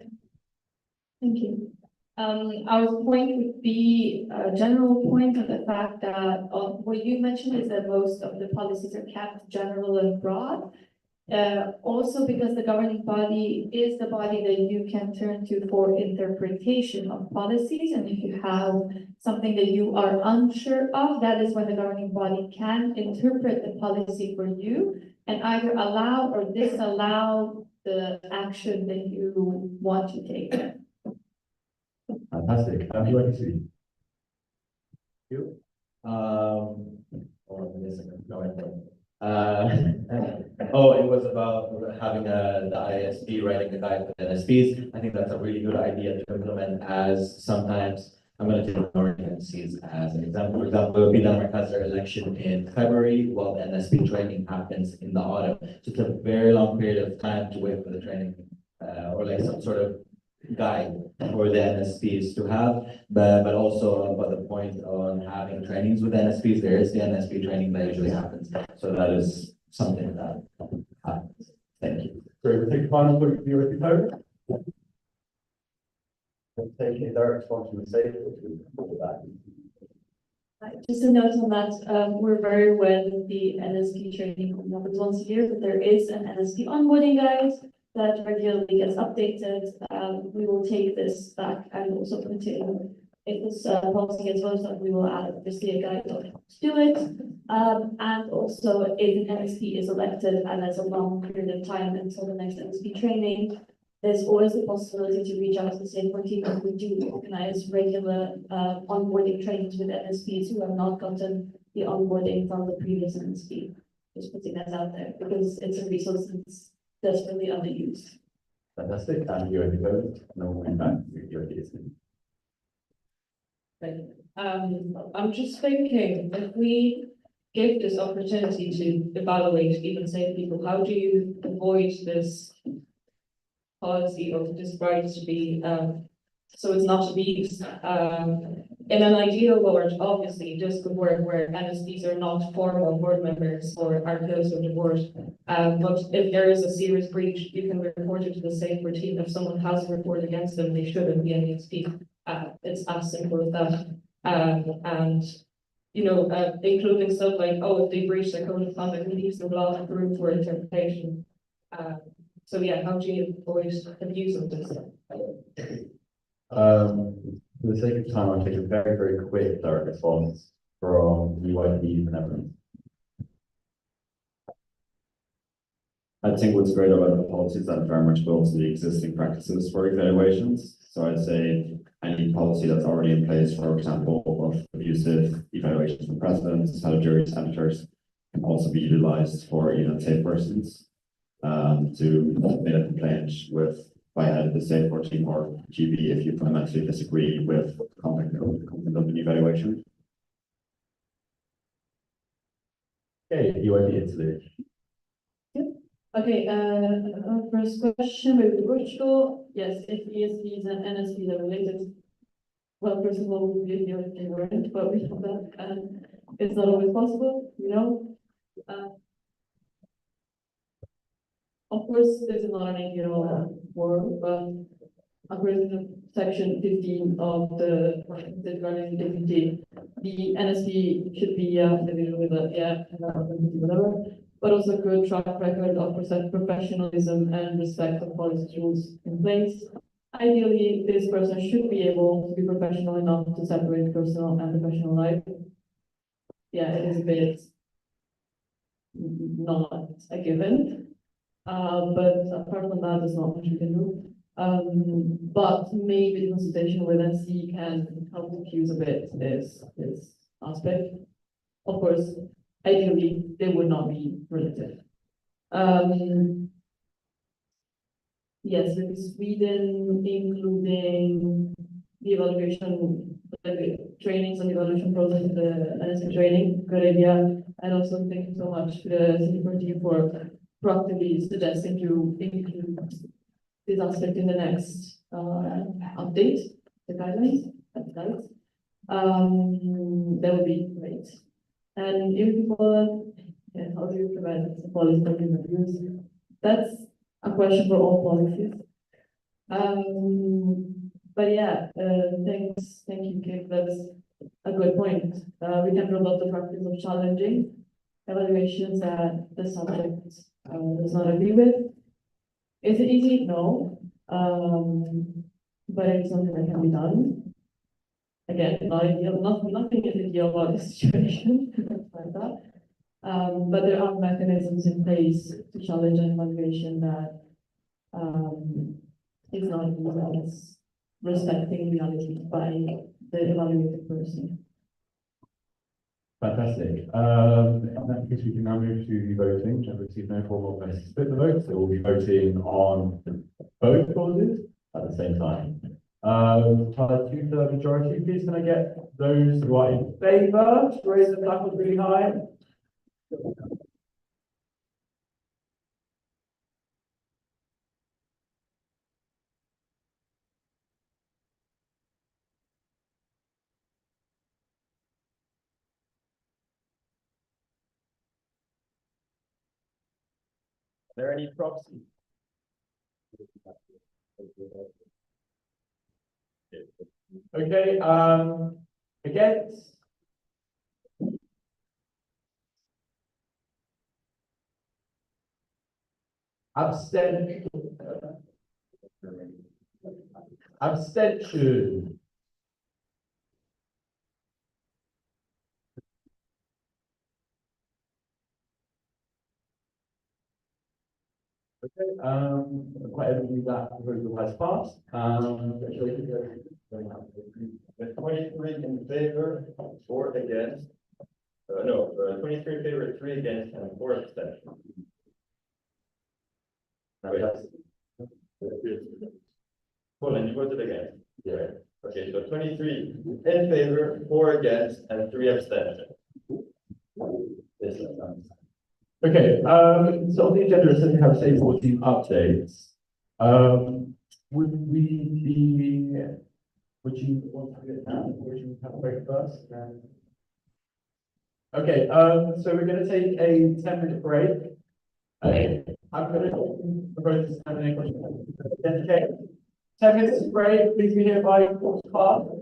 Thank you. Our point would be a general point of the fact that what you mentioned is that most of the policies are kept general and broad. Also because the governing body is the body that you can turn to for interpretation of policies. And if you have something that you are unsure of, that is when the governing body can interpret the policy for you and either allow or disallow the action that you want to take. Fantastic. UIP Sweden. You? It was about having the ISP writing the guide for the NSPs. I think that's a really good idea to implement, as sometimes I'm going to take minority NSPs as an example. For example, Denmark has their election in February, while the NSP training happens in the autumn. So it's a very long period of time to wait for the training, or like some sort of guide for the NSPs to have, but also about the point on having trainings with NSPs. There is the NSP training that usually happens, so that is something that happens. Thank you. Great, we'll take the final point of view at the podium. Take a direct response from the state. Just a note on that, we're very aware that the NSP training happens once a year, but there is an NSP onboarding guide that regularly gets updated. We will take this back and also put in, if this policy gets voted on, we will add obviously a guide on how to do it. And also if an NSP is elected and there's a long period of time until the next NSP training, there's always the possibility to reach out to the state court team, and we do organize regular onboarding trainings with NSPs who have not gotten the onboarding from the previous NSP. Just putting that out there because it's a resource that's desperately underused. Fantastic. And you at the podium. No one back. You're listening. I'm just thinking, if we give this opportunity to evaluate even safe people, how do you avoid this policy of this right to be, so it's not abused? In an ideal world, obviously, this could work where NSPs are not formal board members or are close with the board. But if there is a serious breach, you can report it to the safe team. If someone has a report against them, they shouldn't be an NSP. It's as simple as that. And you know, including stuff like, oh, if they breach their code of conduct, we leave them a lot of room for interpretation. So yeah, how do you avoid abuse of this? For the sake of time, I'll take a very, very quick direct response from UIP and everyone. I think what's great about the policy is that it very much builds the existing practices for evaluations. So I'd say any policy that's already in place, for example, of abusive evaluations from presidents, head of juries, senators, can also be utilized for even safe persons to submit a complaint with by head of the state court team or GB if you fundamentally disagree with content of an evaluation. Okay, UID Italy. Okay, first question with Portugal. Yes, if ESPs and NSPs are related. Well, first of all, we feel if they weren't, but we have that, and it's not always possible, you know. Of course, this is not an ideal world, but according to section 15 of the regarding deputy, the NSP should be individual with a whatever, but also good track record of professionalism and respect of policy rules in place. Ideally, this person should be able to be professional enough to separate personal and professional life. Yeah, it is a bit not a given. But apart from that, there's not much we can do. But maybe the consultation with NC can help diffuse a bit this aspect. Of course, ideally, they would not be related. Yes, with Sweden, including the evaluation, trainings and evaluation process, the NSC training, good idea. And also thank you so much to the city team for proactively suggesting to include this aspect in the next update, the guidelines, that would be great. And if people, how do you prevent policy abuse? That's a question for all policies. But yeah, thank you, Kate. That's a good point. We can promote the practice of challenging evaluations that the subject does not agree with. Is it easy? No. But it's something that can be done. Again, not ideal, nothing is ideal about this situation, like that. But there are mechanisms in place to challenge an evaluation that is not used as respecting reality by the evaluated person. Fantastic. In that case, we can now move to the voting, which I've received no formal message to split the vote, so we'll be voting on both clauses at the same time. Two-thirds majority, please can I get those who are in favour to raise the knuckles really high? Are there any proxies? Okay, against? Abstention. Abstention. Okay, quite evidently that proposal has passed. With 23 in favor, 4 against. No, 23 in favor, 3 against, and 4 abstentions. Now we have. Hold on, you voted against? Yeah. Okay, so 23 in favor, 4 against, and 3 abstentions. This is Okay, so on the agenda, it says we have say 14 updates. Would you want to do it now, or would you have a break first? Okay, so we're going to take a 10-minute break. Okay, I'm going to propose this 10-minute question. Okay, 10 minutes break, please be here by 4:15.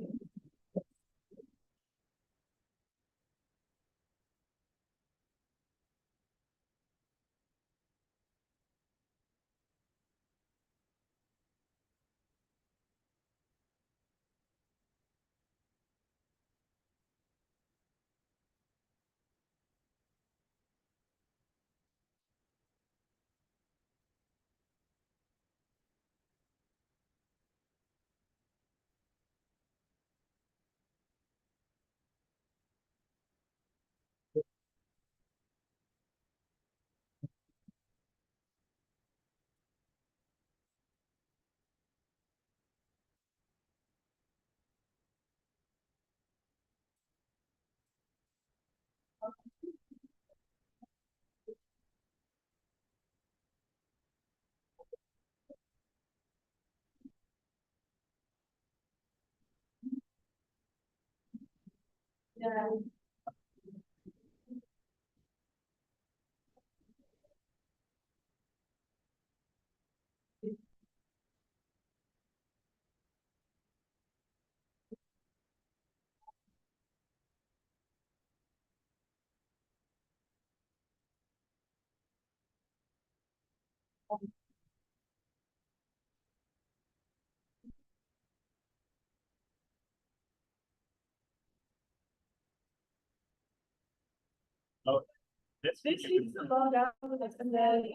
This needs to log out and then,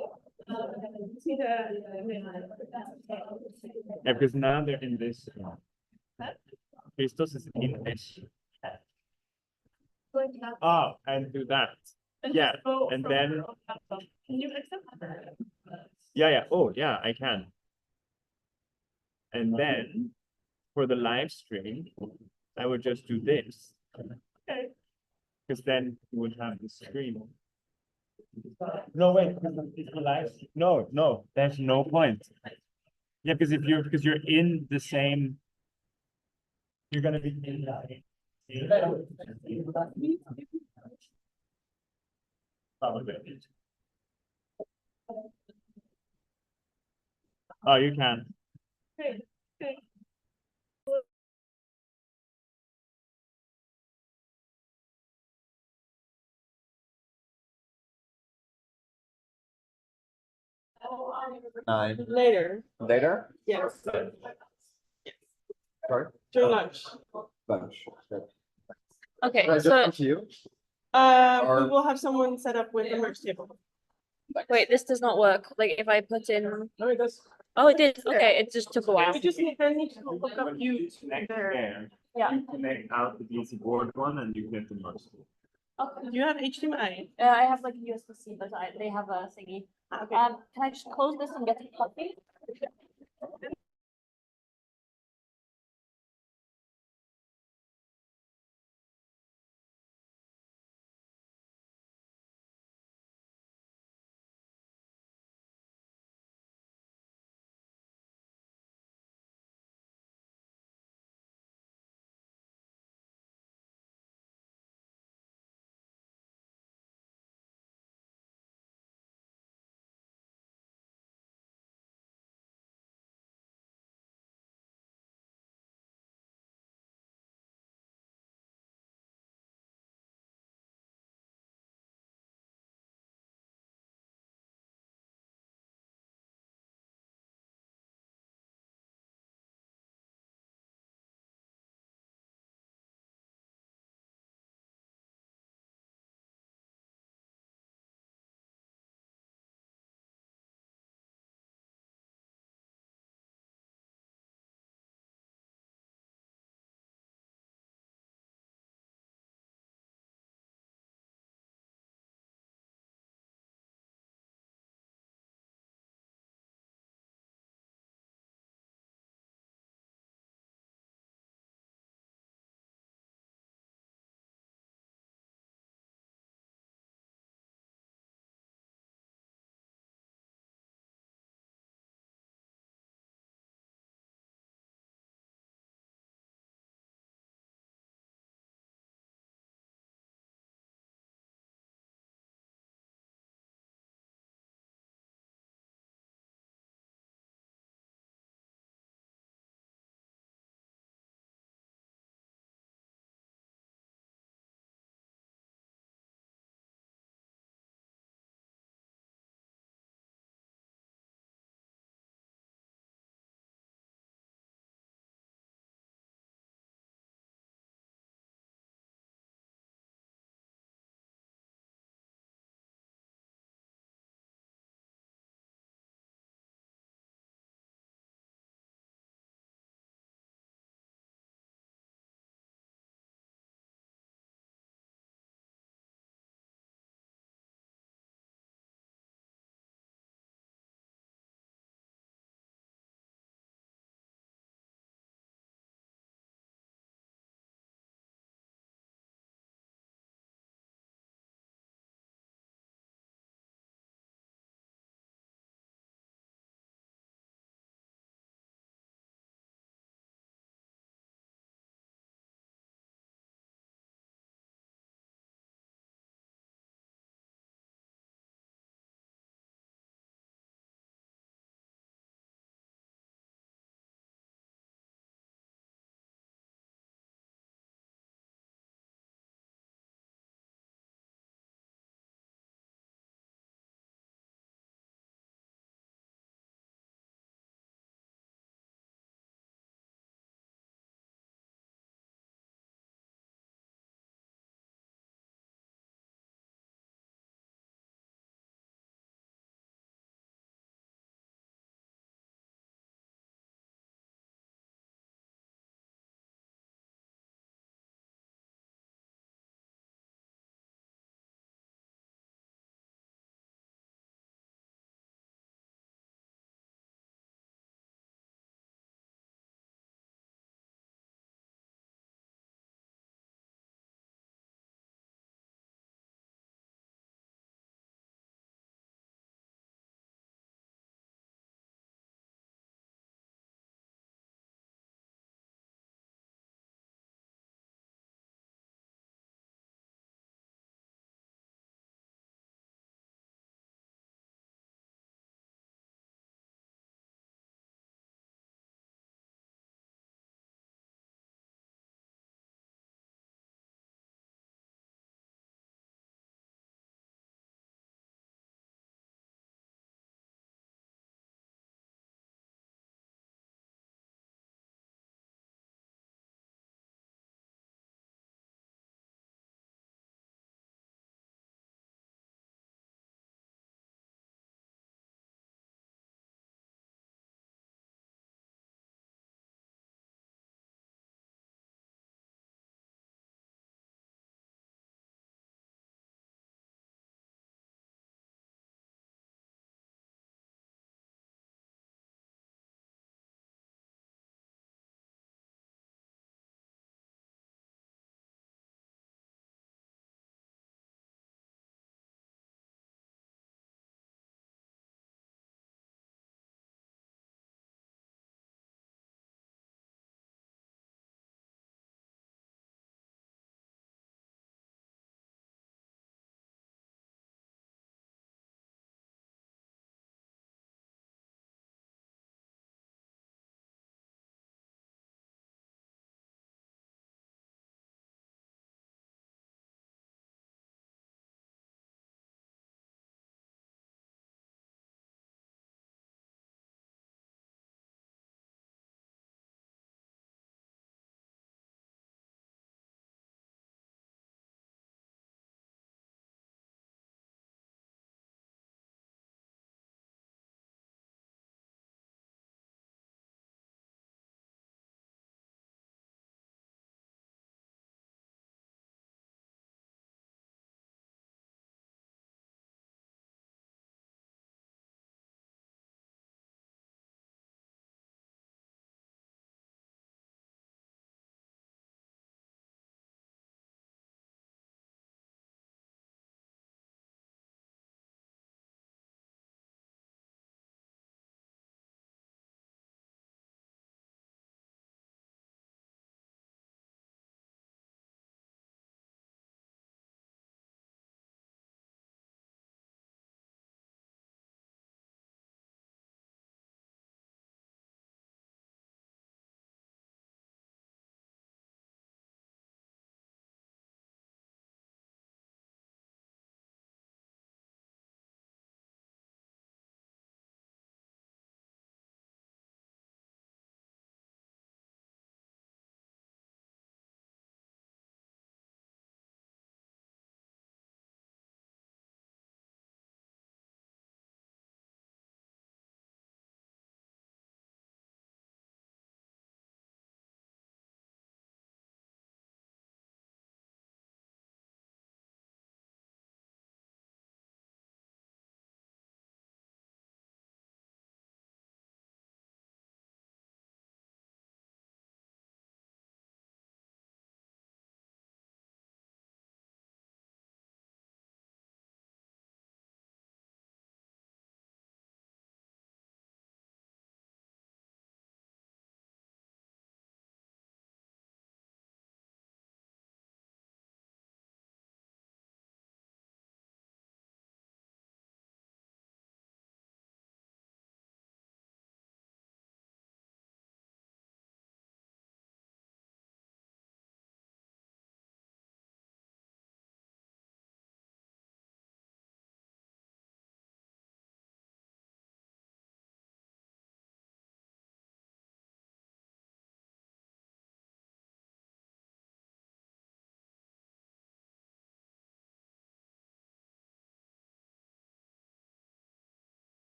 see Yeah, because now they're in this. Christos is in this. Oh, and do that. Yeah, and then. Can you accept that? Yeah. Oh, yeah, I can. And then for the live stream, I would just do this. Okay. Because then you would have the screen. No, wait, it's the live. No, there's no point. Yeah, because because you're in the same. You're gonna be in that. Probably. Oh, you can. Okay. Okay. Later. Later? Yes. Sorry? During lunch. Lunch. Okay, Just so, come to you? we will have someone set up with the merge table. Wait, this does not work. Like if I put in, No, it does. oh, it did. Okay, it just took a while. We just need to hook up you Connect there. there. Yeah. You connect out the DC board one and you get the merge. Okay. Do you have HDMI? I have like USB-C, but they have a thingy. Okay. Can I just close this and get a copy?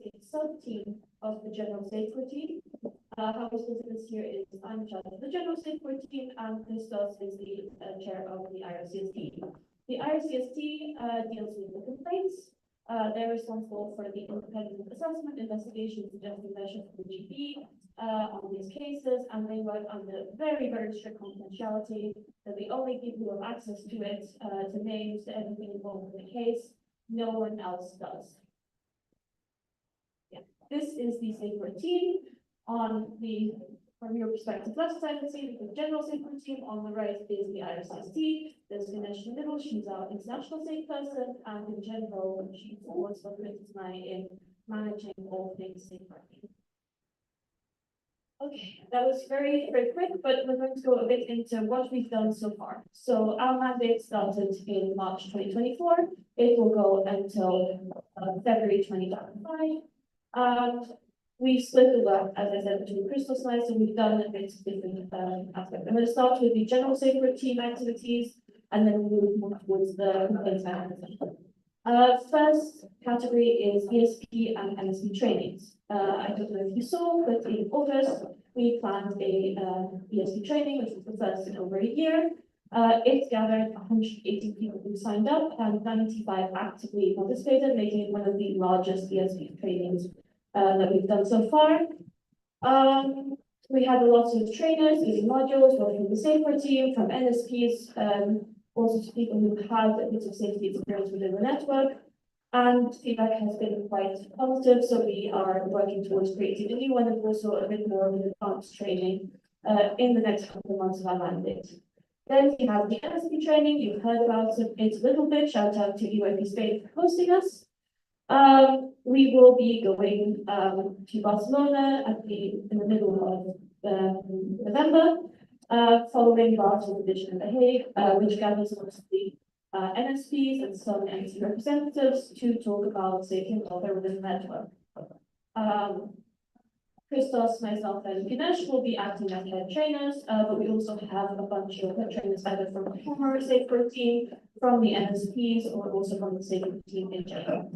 a sub-team of the general safety team. How we split this here is I'm in charge of the general safety team, and Christos is the chair of the IRCST. The IRCST deals with the complaints. They're responsible for the independent assessment, investigation, suggesting measures for the GB on these cases, and they work under very, very strict confidentiality. That we only give you access to it, to names, to everything involved in the case. No one else does. Yeah, this is the safety team. On the, from your perspective, left side, let's see the general safety team. On the right is the IRCST. There's Ganesh in the middle. She's our international safe person, and in general, she works for Princess and I in managing all things safety. Okay, that was very, very quick, but we're going to go a bit into what we've done so far. So our mandate started in March 2024. It will go until February 2025. We split the work, as I said, between Crystal slides, so we've done a bit of different aspects. I'm going to start with the general safety team activities, and then we'll move towards the complaints mechanism. First category is ESP and NSP trainings. I don't know if you saw, but in August, we planned a ESP training, which was the first in over a year. It gathered 180 people who signed up, and 95 actively participated, making it one of the largest ESP trainings that we've done so far. We had a lot of trainers using modules, both from the safety team, from NSPs, also to people who had a bit of safety experience within the network. And feedback has been quite positive, so we are working towards creating a new one and also a bit more of an advanced training in the next couple of months of our mandate. Then we have the NSP training. You've heard about it a little bit. Shout out to UIP Spain for hosting us. We will be going to Barcelona in the middle of November, following Barcelona edition in The Hague, which gathers mostly NSPs and some NSP representatives to talk about safety and welfare within the network. Christos, myself, and Ganesh will be acting as head trainers, but we also have a bunch of head trainers either from the former safety team, from the NSPs, or also from the safety team in general.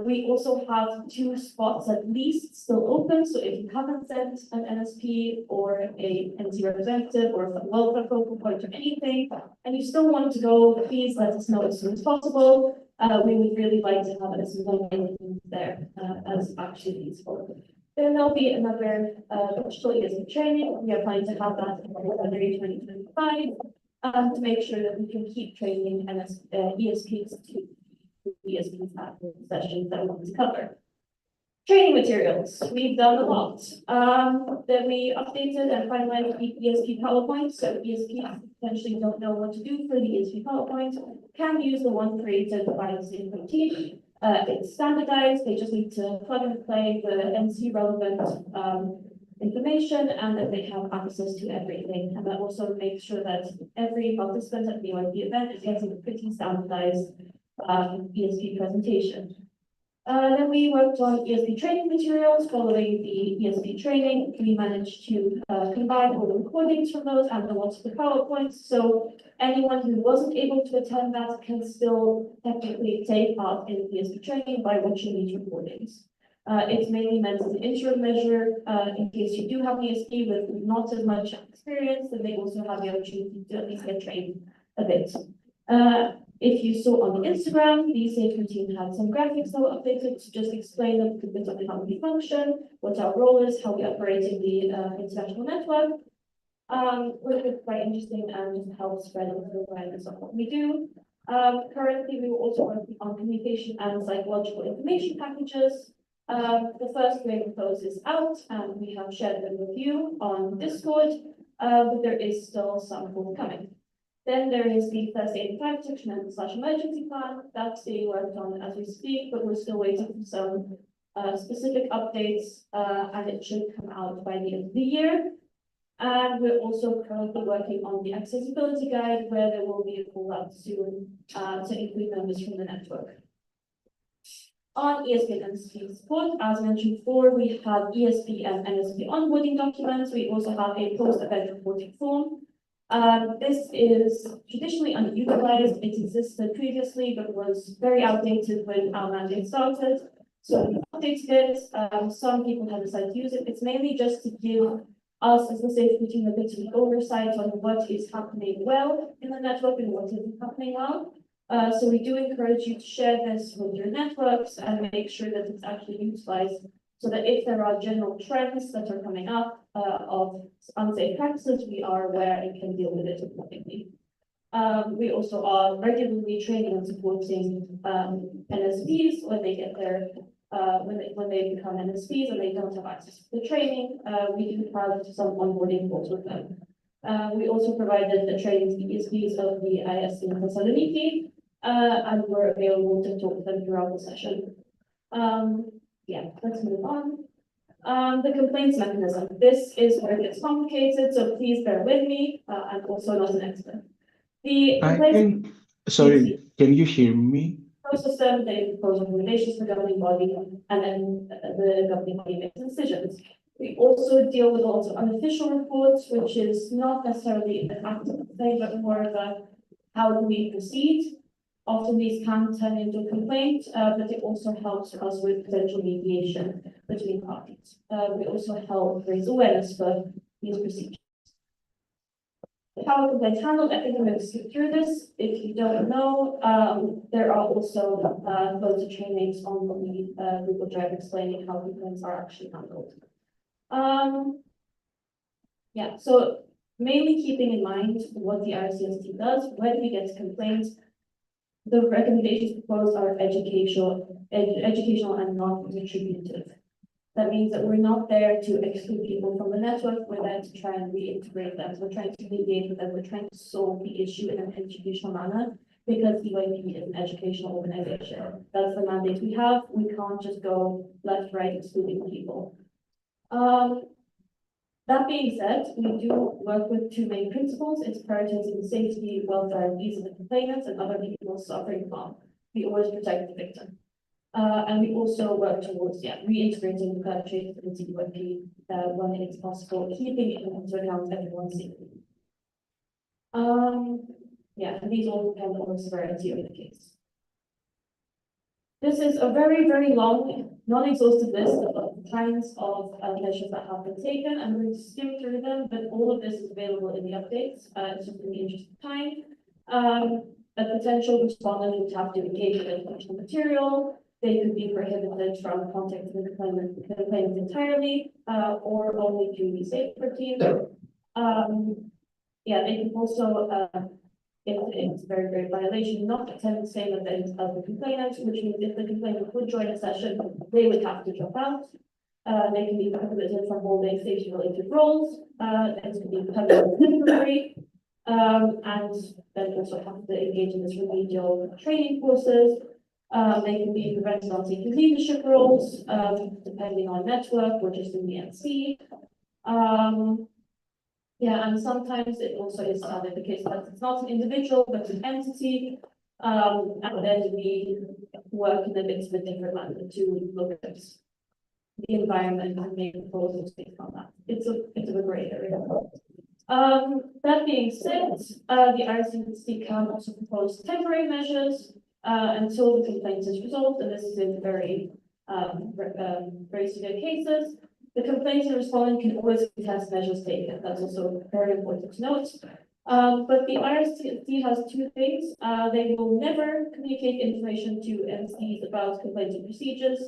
We also have 2 spots at least still open, so if you haven't sent an NSP or a NSP representative or a welfare focal point or anything, and you still want to go, please let us know as soon as possible. We would really like to have as many there as actually feasible. Then there'll be another digital ESP training. We are planning to have that in February 2025 to make sure that we can keep training ESPs to ESP sessions that we want to cover. Training materials, we've done a lot. Then we updated and finalized the ESP PowerPoint, so ESPs potentially don't know what to do for the ESP PowerPoint, can use the one created by the same team. It's standardized, they just need to plug and play the NC relevant information, and that they have access to everything. And that also makes sure that every participant at the OIP event is getting a pretty standardized ESP presentation. Then we worked on ESP training materials. Following the ESP training, we managed to combine all the recordings from those and the ones for PowerPoints. So anyone who wasn't able to attend that can still technically take part in ESP training by watching these recordings. It's mainly meant as an interim measure in case you do have an ESP with not as much experience, then they also have the opportunity to at least get trained a bit. If you saw on the Instagram, the safety team had some graphics that were updated to just explain a bit of how we function, what our role is, how we operate in the international network. Which is quite interesting and just helps spread the awareness of what we do. Currently, we were also working on communication and psychological information packages. The first wave of those is out, and we have shared them with you on Discord, but there is still some forthcoming. Then there is the first aid fire protection and emergency plan that's being worked on as we speak, but we're still waiting for some specific updates, and it should come out by the end of the year. And we're also currently working on the accessibility guide, where there will be a call out soon to include members from the network. On ESP and NSP support, as mentioned before, we have ESP and NSP onboarding documents. We also have a post-event reporting form. This is traditionally underutilized. It existed previously, but was very outdated when our mandate started. So we updated it, some people have decided to use it, it's mainly just to give us as the safety team a bit of oversight on what is happening well in the network and what isn't happening well. So we do encourage you to share this with your networks and make sure that it's actually utilized so that if there are general trends that are coming up of unsafe practices, we are aware and can deal with it accordingly. We also are regularly training and supporting NSPs when they get their when they become NSPs and they don't have access to the training. We do have some onboarding calls with them. We also provided the training to the ESPs of the IS in Thessaloniki, and we're available to talk to them throughout the session. Yeah, let's move on. The complaints mechanism. This is where it gets complicated, so please bear with me. I'm also not an expert. The complaints Sorry, can you hear me? system, they propose recommendations for governing body, and then the governing body makes decisions. We also deal with lots of unofficial reports, which is not necessarily an active thing, but more of a how do we proceed. Often these can turn into a complaint, but it also helps us with potential mediation between parties. We also help raise awareness for these procedures. How complaints handled, I think I'm going to skip through this. If you don't know, there are also loads of trainings on the Google Drive explaining how complaints are actually handled. Yeah, so mainly keeping in mind what the RCST does, when we get complaints, the recommendations proposed are educational and non-retributive. That means that we're not there to exclude people from the network, we're there to try and reintegrate them. We're trying to mediate with them, we're trying to solve the issue in an educational manner, because EYP is an educational organization. That's the mandate we have. We can't just go left, right, excluding people. That being said, we do work with two main principles. It's prioritizing the safety, welfare, and ease of the complainants and other people suffering harm. We always protect the victim. And we also work towards reintegrating the perpetrators into EYP when it's possible, keeping it into account everyone's safety. Yeah, and these all depend on the severity of the case. This is a very, very long, non-exhaustive list of kinds of measures that have been taken. I'm going to skim through them, but all of this is available in the updates. It's just in the interest of time. A potential respondent would have to engage with informational material. They could be prohibited from contacting the complainant entirely, or only through the safe routine. Yeah, they can also, it's a very great violation, not attend the same event as the complainant, which means if the complainant would join a session, they would have to drop out. They can be prohibited from holding safety-related roles. They can be prohibited temporary, and then also have to engage in this remedial training courses. They can be prevented on taking leadership roles, depending on network or just in the NC. Yeah, and sometimes it also is the case that it's not an individual, but an entity. And then we work in a bit of a different manner to look at the environment and make proposals based on that. It's a bit of a gray area. That being said, the RCST can also propose temporary measures until the complaint is resolved, and this is in very severe cases. The complainant respondent can always contest measures taken. That's also very important to note. But the RCST has two things. They will never communicate information to MCs about complaints procedures.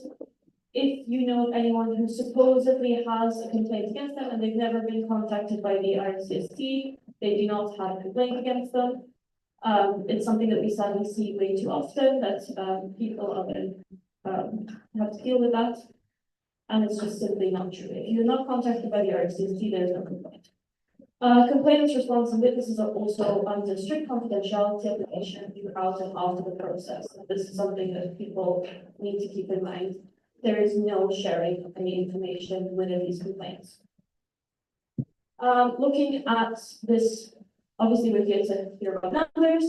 If you know of anyone who supposedly has a complaint against them and they've never been contacted by the RCST, they do not have a complaint against them. It's something that we sadly see way too often, that people are then have to deal with that. And it's just simply not true. If you're not contacted by the RCST, there's no complaint. Complainants' response and witnesses are also under strict confidentiality application throughout and after the process. This is something that people need to keep in mind. There is no sharing of any information within these complaints. Looking at this, obviously we're here to hear about numbers.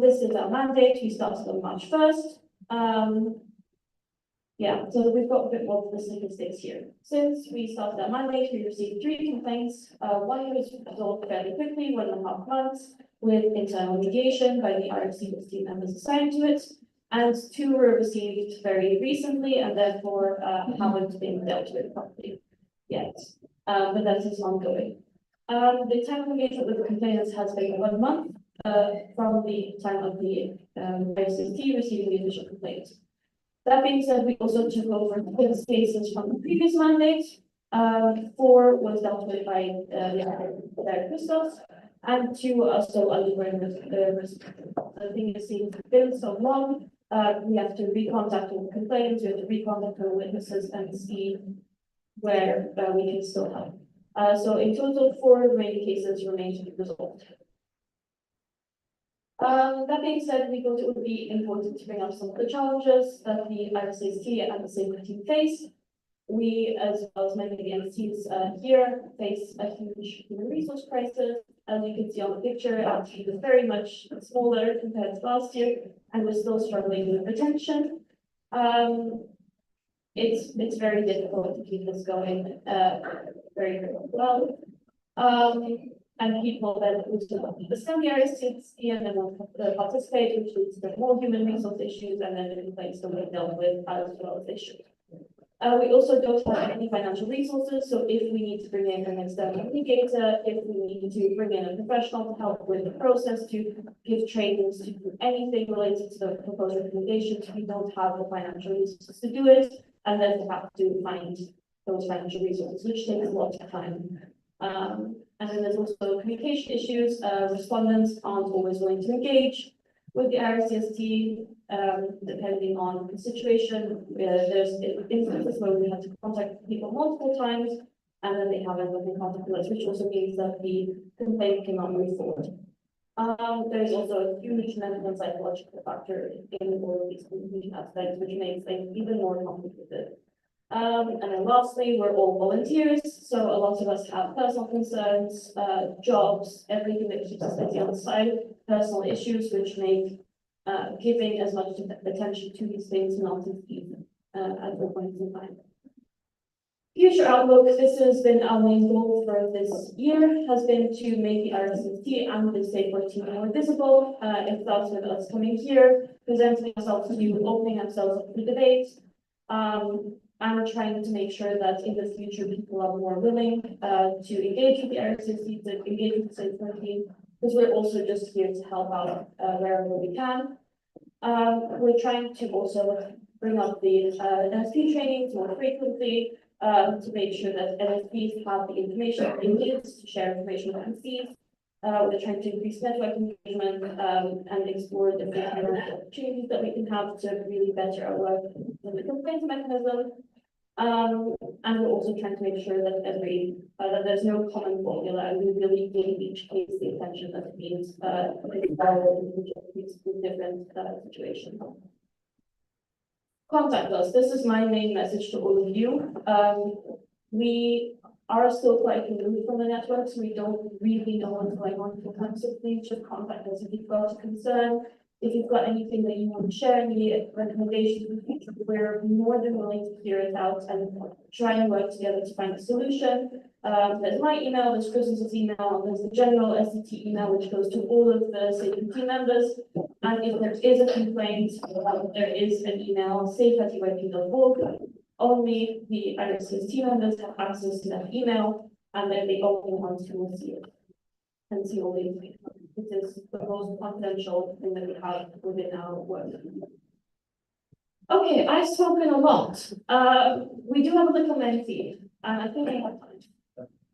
This is our mandate. We started on March 1st. Yeah, so we've got a bit more of the statistics here. Since we started our mandate, we received 3 complaints. One was resolved fairly quickly, 1.5 months, with internal mediation by the RFC team members assigned to it. And two were received very recently and therefore haven't been dealt with properly yet. But that is ongoing. The time of engagement with the complainants has been 1 month from the time of the ICT receiving the initial complaint. That being said, we also took over 6 cases from the previous mandate. 4 was dealt with by the Christos, and 2 are still undergoing the thing is, it's been so long, we have to recontact all the complainants, we have to recontact all witnesses and see where we can still help. So in total, 4 remaining cases remain to be resolved. That being said, we thought it would be important to bring up some of the challenges that the IRCST and the safety team face. We, as well as many of the entities here, face a huge human resource crisis. As you can see on the picture, our team is very much smaller compared to last year, and we're still struggling with retention. It's very difficult to keep this going very, very well. And people that understand the IRCST and then will participate, which leads to more human resource issues, and then the complaints that we've dealt with as well as they should. We also don't have any financial resources, so if we need to bring in an external indicator, if we need to bring in a professional to help with the process, to give trainings, to do anything related to the proposed recommendations, we don't have the financial resources to do it, and then we have to find those financial resources, which takes a lot of time. And then there's also communication issues. Respondents aren't always willing to engage with the IRCST, depending on the situation. There's instances where we had to contact people multiple times, and then they haven't been contacted us, which also means that the complaint cannot move forward. There's also a huge mental and psychological factor in all of these communication aspects, which makes things even more complicated. And then lastly, we're all volunteers, so a lot of us have personal concerns, jobs, everything that keeps us busy on the side, personal issues, which make giving as much attention to these things not as easy at the point in time. Future outlook, this has been our main goal for this year, has been to make the IRCST and the state board team more visible. It starts with us coming here, presenting ourselves to you, opening ourselves up to debate, and trying to make sure that in the future people are more willing to engage with the IRCST, to engage with the state board team, because we're also just here to help out wherever we can. We're trying to also bring up the NSP trainings more frequently to make sure that NSPs have the information they need to share information with NSPs. We're trying to increase network engagement and explore the different opportunities that we can have to really better our work with the complaint mechanism. And we're also trying to make sure that that there's no common formula, and we really give each case the attention that it needs with different situations. Contact us. This is my main message to all of you. We are still quite removed from the network, so we don't really know what's going on for time, so please just contact us if you've got a concern. If you've got anything that you want to share, any recommendations in the future, we're more than willing to hear it out and try and work together to find a solution. There's my email, there's Chris's email, there's the general SCT email, which goes to all of the safety team members. And if there is a complaint, there is an email, safe@uyp.org. Only the IRCS team members have access to that email, and they're the only ones who will see it and see all the information. It is the most confidential thing that we have within our work. Okay, I've spoken a lot. We do have a little Menti, and I think I have time.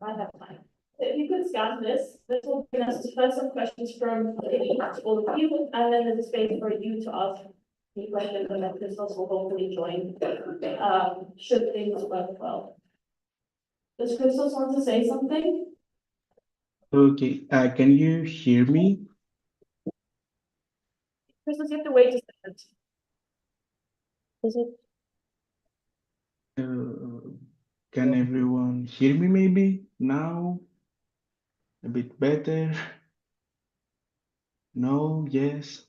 I have time. If you could scan this will bring us to first some questions from all of you, and then there's a space for you to ask any questions, and then Christos will hopefully join, should things work well. Does Christos want to say something? Okay, can you hear me? Christos, you have to wait a second. Is it? Can everyone hear me maybe now? A bit better? No, yes.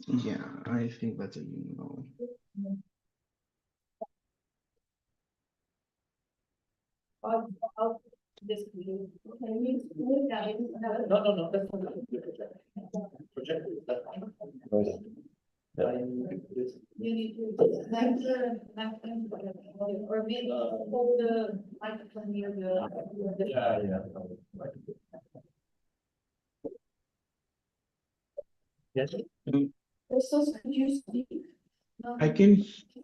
Yeah, I think that's a no. No, that's not. You need to disconnect or maybe hold the microphone near the. Yeah. Yes. Crystals, could you speak? I can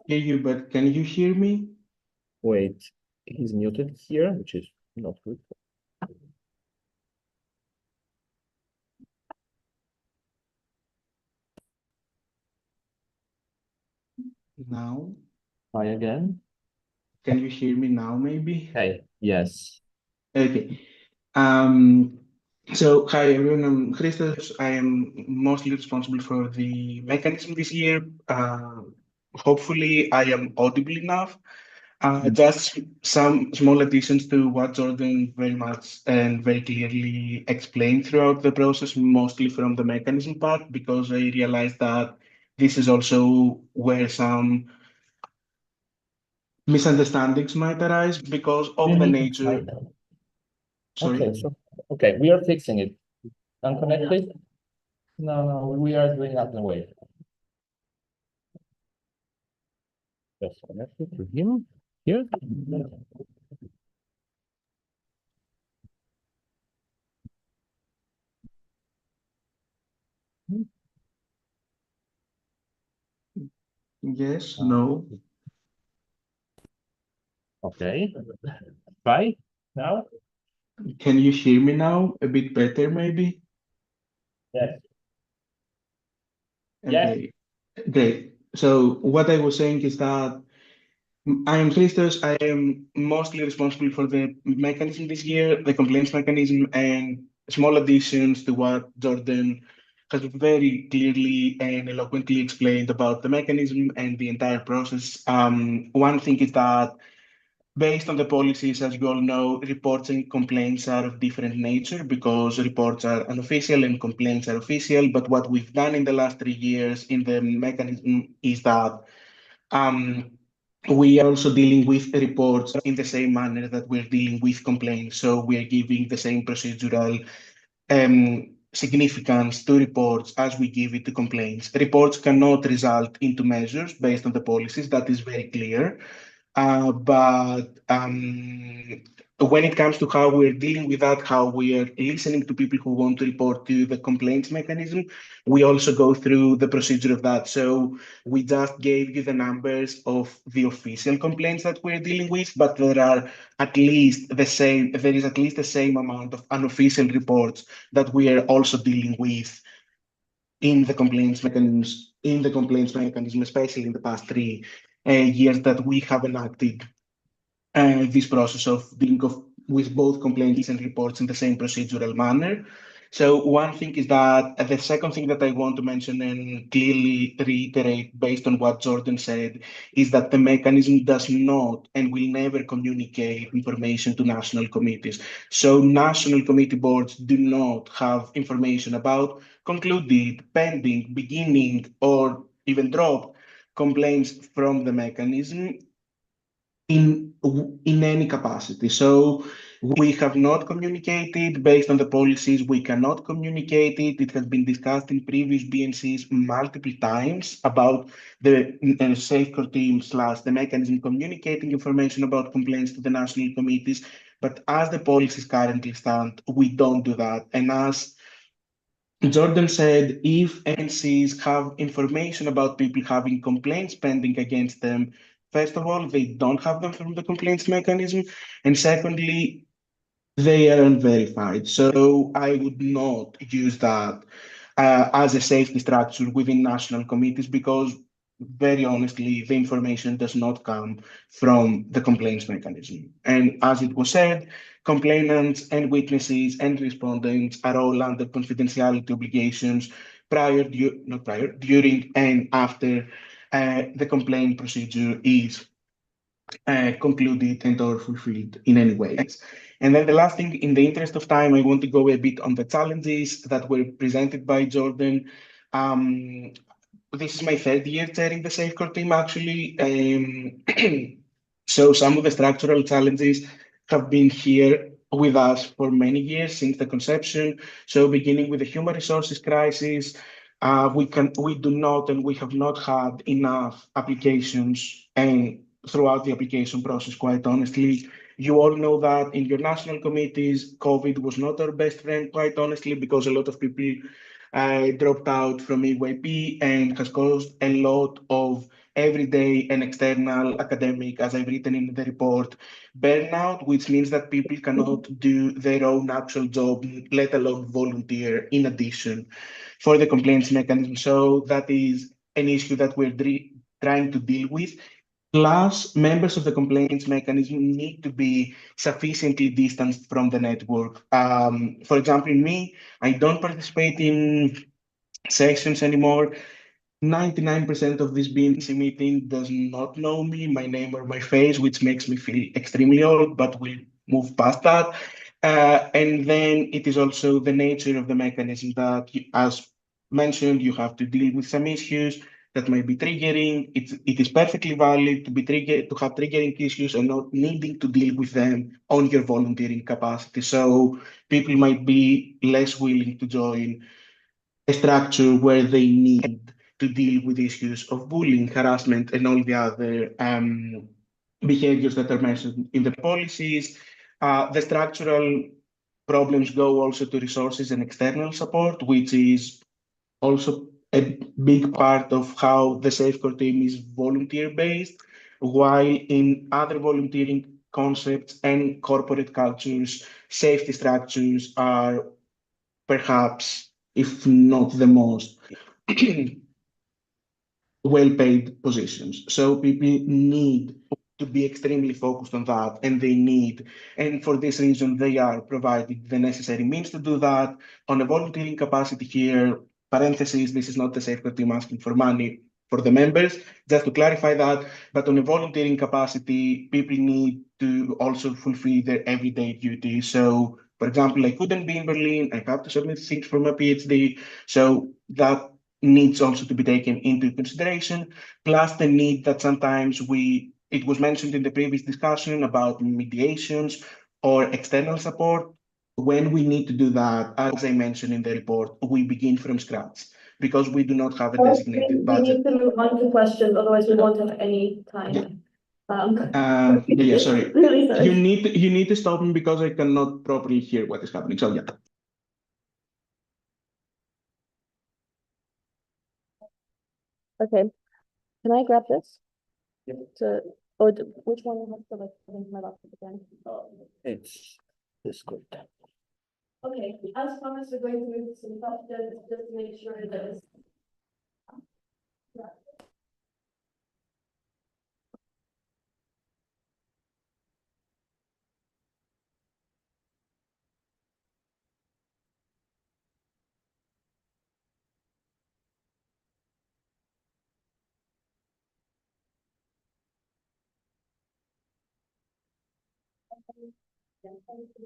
hear you, but can you hear me? Wait, he's muted here, which is not good. Now, Try again. can you hear me now, maybe? Okay, yes. Okay. So hi everyone, I'm Christos. I am mostly responsible for the mechanism this year. Hopefully I am audible enough. Just some small additions to what Jordan very much and very clearly explained throughout the process, mostly from the mechanism part, because I realized that this is also where some misunderstandings might arise because of the nature. Sorry. Okay, we are fixing it. Unconnected? No, we are doing that in a way. Just connected to him here. Yes, no. Okay. Try now. Can you hear me now a bit better, maybe? Yes. Okay, great. So what I was saying is that I am Christos. I am mostly responsible for the mechanism this year, the complaints mechanism, and small additions to what Jordan has very clearly and eloquently explained about the mechanism and the entire process. One thing is that based on the policies, as you all know, reports and complaints are of different nature because reports are unofficial and complaints are official. But what we've done in the last 3 years in the mechanism is that we are also dealing with reports in the same manner that we're dealing with complaints. So we are giving the same procedural significance to reports as we give it to complaints. Reports cannot result into measures based on the policies. That is very clear. But when it comes to how we're dealing with that, how we are listening to people who want to report to the complaints mechanism, we also go through the procedure of that. So we just gave you the numbers of the official complaints that we're dealing with, but there is at least the same amount of unofficial reports that we are also dealing with in the complaints mechanism, especially in the past 3 years that we have enacted this process of dealing with both complaints and reports in the same procedural manner. So one thing is that the second thing that I want to mention and clearly reiterate based on what Jordan said is that the mechanism does not and will never communicate information to national committees. So national committee boards do not have information about concluded, pending, beginning, or even dropped complaints from the mechanism in any capacity. So we have not communicated based on the policies. We cannot communicate it. It has been discussed in previous BNCs multiple times about the safeguard team / the mechanism communicating information about complaints to the national committees. But as the policies currently stand, we don't do that. And as Jordan said, if NCs have information about people having complaints pending against them, first of all, they don't have them from the complaints mechanism. And secondly, they are unverified. So I would not use that as a safety structure within national committees because very honestly, the information does not come from the complaints mechanism. And as it was said, complainants and witnesses and respondents are all under confidentiality obligations during and after the complaint procedure is concluded and or fulfilled in any way. And then the last thing, in the interest of time, I want to go a bit on the challenges that were presented by Jordan. This is my third year chairing the safeguard team, actually. So some of the structural challenges have been here with us for many years since the conception. So beginning with the human resources crisis, we do not, and we have not had enough applications and throughout the application process, quite honestly. You all know that in your national committees, COVID was not our best friend, quite honestly, because a lot of people dropped out from EYP and has caused a lot of everyday and external academic, as I've written in the report, burnout, which means that people cannot do their own actual job, let alone volunteer in addition for the complaints mechanism. So that is an issue that we're trying to deal with. Plus, members of the complaints mechanism need to be sufficiently distanced from the network. For example, me, I don't participate in sessions anymore. 99% of this BNC meeting does not know me, my name or my face, which makes me feel extremely old, but we'll move past that. And then it is also the nature of the mechanism that, as mentioned, you have to deal with some issues that might be triggering. It is perfectly valid to be triggered, to have triggering issues and not needing to deal with them on your volunteering capacity. So people might be less willing to join a structure where they need to deal with issues of bullying, harassment, and all the other behaviors that are mentioned in the policies. The structural problems go also to resources and external support, which is also a big part of how the Safecore team is volunteer-based, while in other volunteering concepts and corporate cultures, safety structures are perhaps, if not the most, well-paid positions. So people need to be extremely focused on that, and for this reason, they are provided the necessary means to do that. On a volunteering capacity here, parentheses, this is not the Safeguard team asking for money for the members, just to clarify that, but on a volunteering capacity, people need to also fulfill their everyday duties. So, for example, I couldn't be in Berlin, I have to submit things for my PhD, so that needs also to be taken into consideration, plus the need that sometimes it was mentioned in the previous discussion about mediations or external support. When we need to do that, as I mentioned in the report, we begin from scratch because we do not have a designated We budget. need to move on to questions, otherwise we won't have any time. Yeah, sorry. Really sorry. You need to stop me because I cannot properly hear what is happening. So yeah. Okay, can I grab this? Which one has to like put into my laptop again? It's this good. Okay, as promised, we're going to move to some questions just to make sure that it's.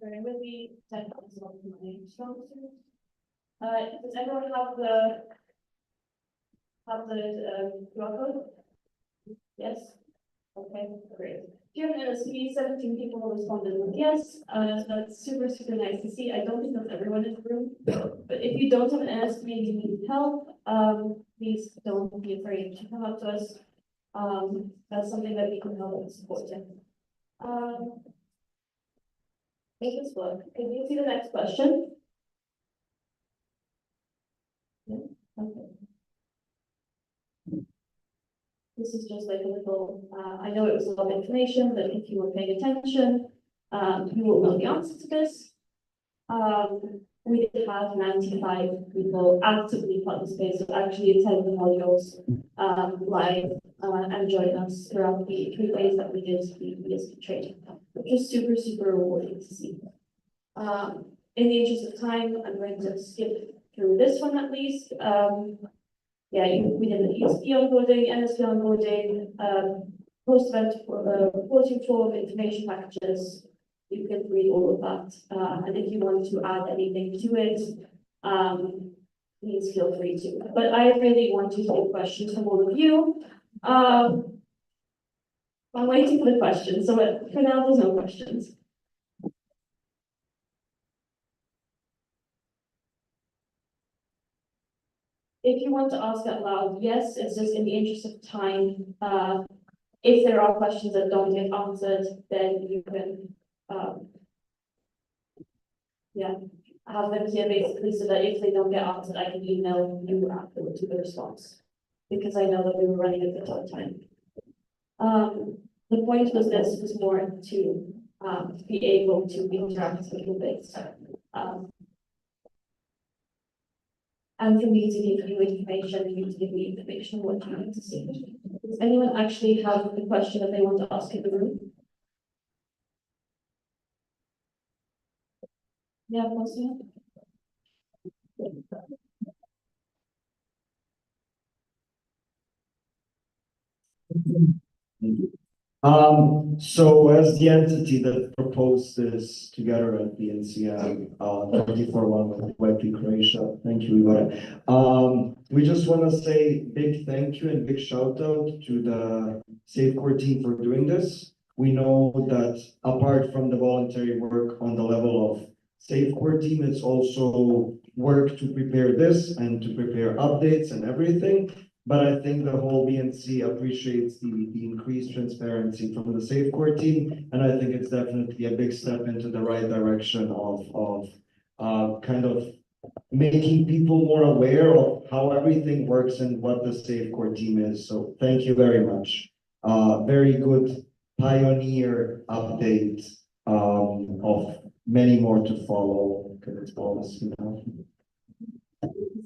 Really does everyone have the QR code? Yes? Okay, great. Here in NSP, 17 people responded with yes. That's super, super nice to see. I don't think that's everyone in the room, but if you don't have an NSP and you need help, please don't be afraid to come up to us. That's something that we can help and support you. Make this work. Can you see the next question? Yeah, okay. This is just like a little, I know it was a lot of information, but if you were paying attention, you will know the answer to this. We did have 95 people actively participate, so actually attend the modules live and join us throughout the 3 days that we did the ESP training, which is super, super rewarding to see. In the interest of time, I'm going to skip through this one at least. Yeah, we did the ESP onboarding, NSP onboarding, post-event reporting form, information packages. You can read all of that. And if you want to add anything to it, please feel free to. But I really want to take questions from all of you. I'm waiting for the questions. So for now, there's no questions. If you want to ask out loud, yes, it's just in the interest of time. If there are questions that don't get answered, then you can, yeah, have them here basically so that if they don't get answered, I can email you afterwards with the response. Because I know that we were running a bit out of time. The point was this was more to be able to interact a little bit. And for me to give you information, you to give me information on what you need to see. Does anyone actually have a question that they want to ask in the room? Yeah, Marcia? So as the entity that proposed this together at BNCM, 24-1 with WebP Croatia, thank you, Igor. We just want to say big thank you and big shout out to the SafeCore team for doing this. We know that apart from the voluntary work on the level of SafeCore team, it's also work to prepare this and to prepare updates and everything. But I think the whole BNC appreciates the increased transparency from the SafeCore team, and I think it's definitely a big step into the right direction of kind of making people more aware of how everything works and what the SafeCore team is. So thank you very much. Very good pioneer update of many more to follow because it's policy now.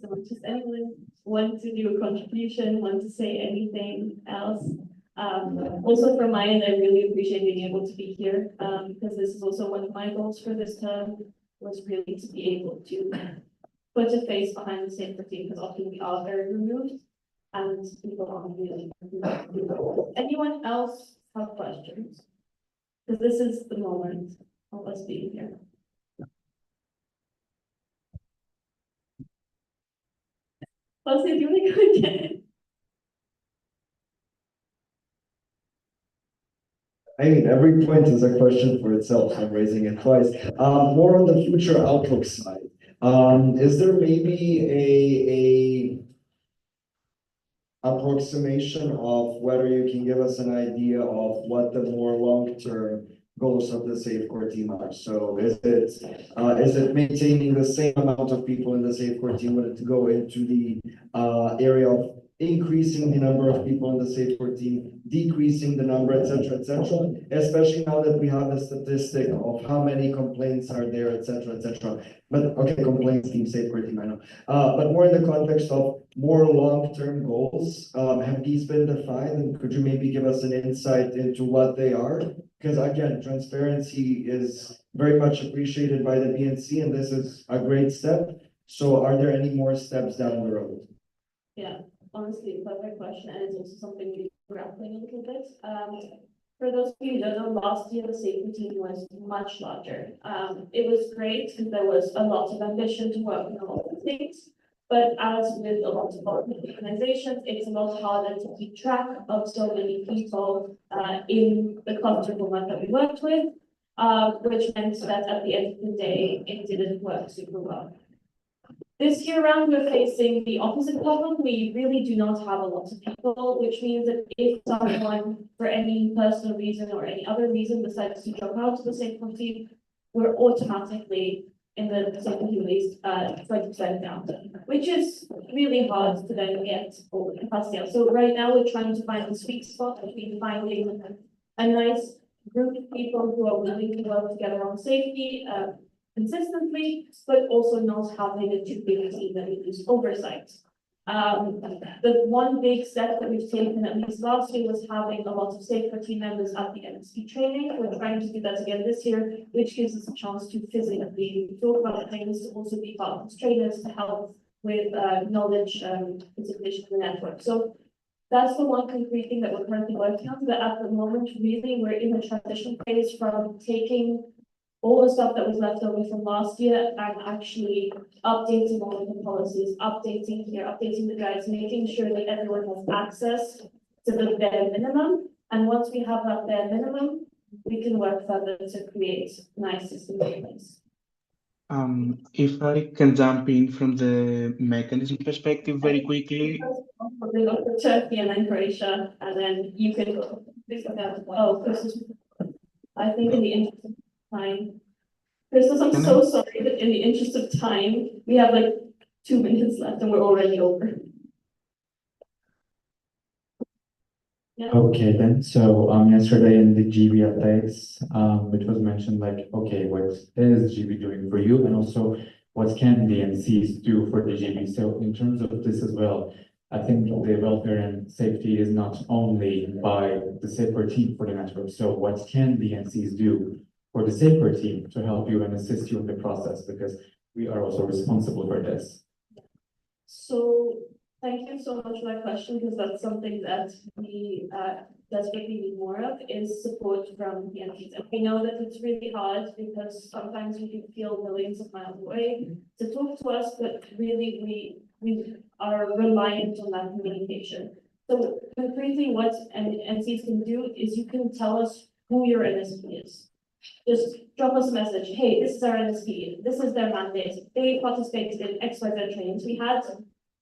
So does anyone want to do a contribution, want to say anything else? Also from my end, I really appreciate being able to be here because this is also one of my goals for this term was really to be able to put a face behind the SafeCore team because often we are very removed and people aren't really. Anyone else have questions? Because this is the moment of us being here. Let's see, do you want to go again? I mean, every point is a question for itself. I'm raising it twice. More on the future outlook side. Is there maybe a approximation of whether you can give us an idea of what the more long-term goals of the SafeCore team are? So is it maintaining the same amount of people in the SafeCore team? Would it go into the area of increasing the number of people in the SafeCore team, decreasing the number, etc., etc., especially now that we have a statistic of how many complaints are there, etc., etc. But okay, complaints team, SafeCore team, I know. But more in the context of more long-term goals, have these been defined? And could you maybe give us an insight into what they are? Because again, transparency is very much appreciated by the BNC, and this is a great step. So are there any more steps down the road? Yeah. Honestly, perfect question, and it's also something we're grappling a little bit. For those of you who don't know, last year the SafeCore team was much larger. It was great because there was a lot of ambition to work on a lot of things, but as with a lot of organizations, it's a lot harder to keep track of so many people in the cluster format that we worked with, which meant that at the end of the day, it didn't work super well. This year round, we're facing the opposite problem. We really do not have a lot of people, which means that if someone, for any personal reason or any other reason, decides to drop out of the SafeCore team, we're automatically in the SafeCore team list 20% down, which is really hard to then get all the capacity out. So right now, we're trying to find the sweet spot between finding a nice group of people who are willing to work together on safety, consistently, but also not having a too big team that needs oversight. The one big step that we've taken, at least last year, was having a lot of SafeCore team members at the MSP training. We're trying to do that again this year, which gives us a chance to physically talk about things, to also be part of the trainers to help with knowledge participation in the network. So that's the one concrete thing that we're currently working on. But at the moment, really, we're in a transition phase from taking all the stuff that was left over from last year and actually updating all of the policies, updating here, updating the guides, making sure that everyone has access to the bare minimum. And once we have that bare minimum, we can work further to create nice systems in place. If I can jump in from the mechanism perspective very quickly. We'll go for Turkey and then Croatia, and then you can, oh, Christmas. I think in the interest of time, Christmas, I'm so sorry, but in the interest of time, we have like 2 minutes left and we're already over. Yeah. Okay, then, so, yesterday in the GB updates, it was mentioned like, okay, what is GB doing for you? And also, what can the NCs do for the GB? So in terms of this as well, I think the welfare and safety is not only by the safer team for the network. So what can the NCs do for the safer team to help you and assist you in the process? Because we are also responsible for this. So thank you so much for that question, because that's something that we desperately need more of, is support from the entities. And we know that it's really hard because sometimes we can feel millions of miles away to talk to us, but really we are reliant on that communication. So concretely, what entities can do is you can tell us who your NSP is. Just drop us a message. Hey, this is our NSP. This is their mandate. They participated in XYZ trainings. We had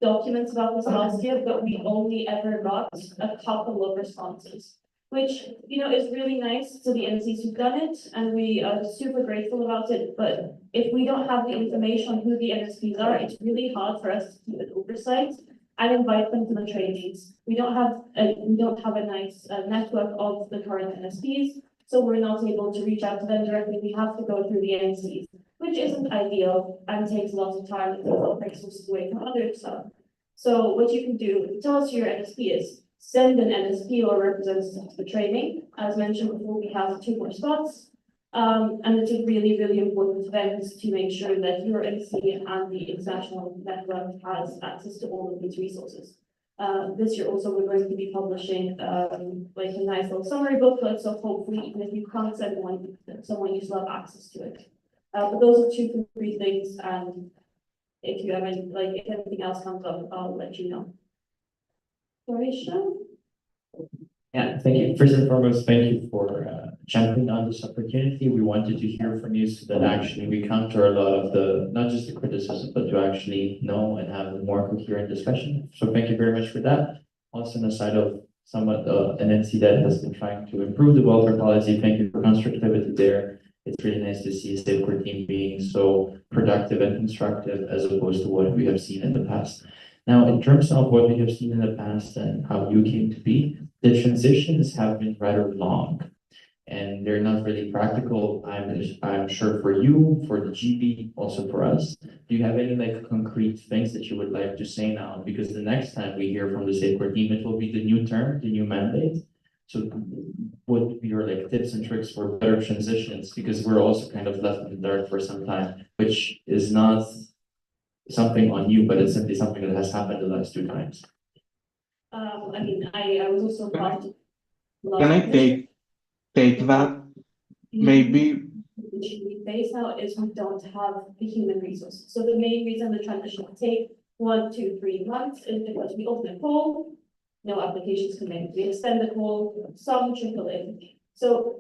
documents about this last year, but we only ever got a couple of responses, which, you know, is really nice to the NCs who've done it, and we are super grateful about it. But if we don't have the information on who the NSPs are, it's really hard for us to keep an oversight and invite them to the trainings. We don't have a nice network of the current NSPs, so we're not able to reach out to them directly. We have to go through the NCs, which isn't ideal and takes a lot of time and takes a lot of resources away from other stuff. So what you can do, tell us who your NSP is, send an NSP or representative to the training. As mentioned before, we have 2 more spots. And it's a really, really important event to make sure that your NC and the international network has access to all of these resources. This year also, we're going to be publishing like a nice little summary booklet, so hopefully even if you can't send someone you still have access to it. But those are 2 concrete things, and if you have any, like, if anything else comes up, I'll let you know. Croatia? Yeah, thank you. First and foremost, thank you for jumping on this opportunity. We wanted to hear from you so that actually we counter a lot of the, not just the criticism, but to actually know and have a more coherent discussion. So thank you very much for that. Also on the side of somewhat an NC that has been trying to improve the welfare policy, thank you for constructivity there. It's really nice to see a safety team being so productive and constructive as opposed to what we have seen in the past. Now, in terms of what we have seen in the past and how you came to be, the transitions have been rather long and they're not really practical. I'm sure for you, for the GB, also for us. Do you have any like concrete things that you would like to say now? Because the next time we hear from the safety team, it will be the new term, the new mandate. So what would be your like tips and tricks for better transitions? Because we're also kind of left in the dark for some time, which is not something on you, but it's simply something that has happened the last 2 times. I mean, I was also part of. Can I take that? Maybe. The issue we face now is we don't have the human resources. So the main reason the transition will take 1, 2, 3 months is because we open a call, no applications come in. We extend the call, some trickle in. So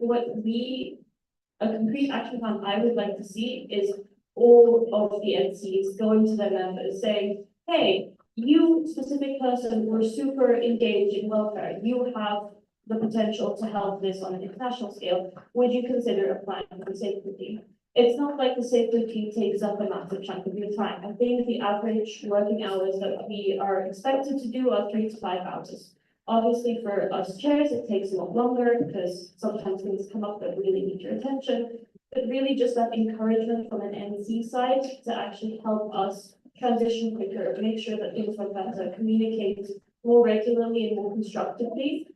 a concrete action plan I would like to see is all of the NCs going to their members saying, hey, you specific person were super engaged in welfare. You have the potential to help this on an international scale. Would you consider applying for the safety team? It's not like the safety team takes up a massive chunk of your time. I think the average working hours that we are expected to do are 3 to 5 hours. Obviously, for us chairs, it takes a lot longer because sometimes things come up that really need your attention. But really just that encouragement from an NC side to actually help us transition quicker, make sure that things like that communicate more regularly and more constructively,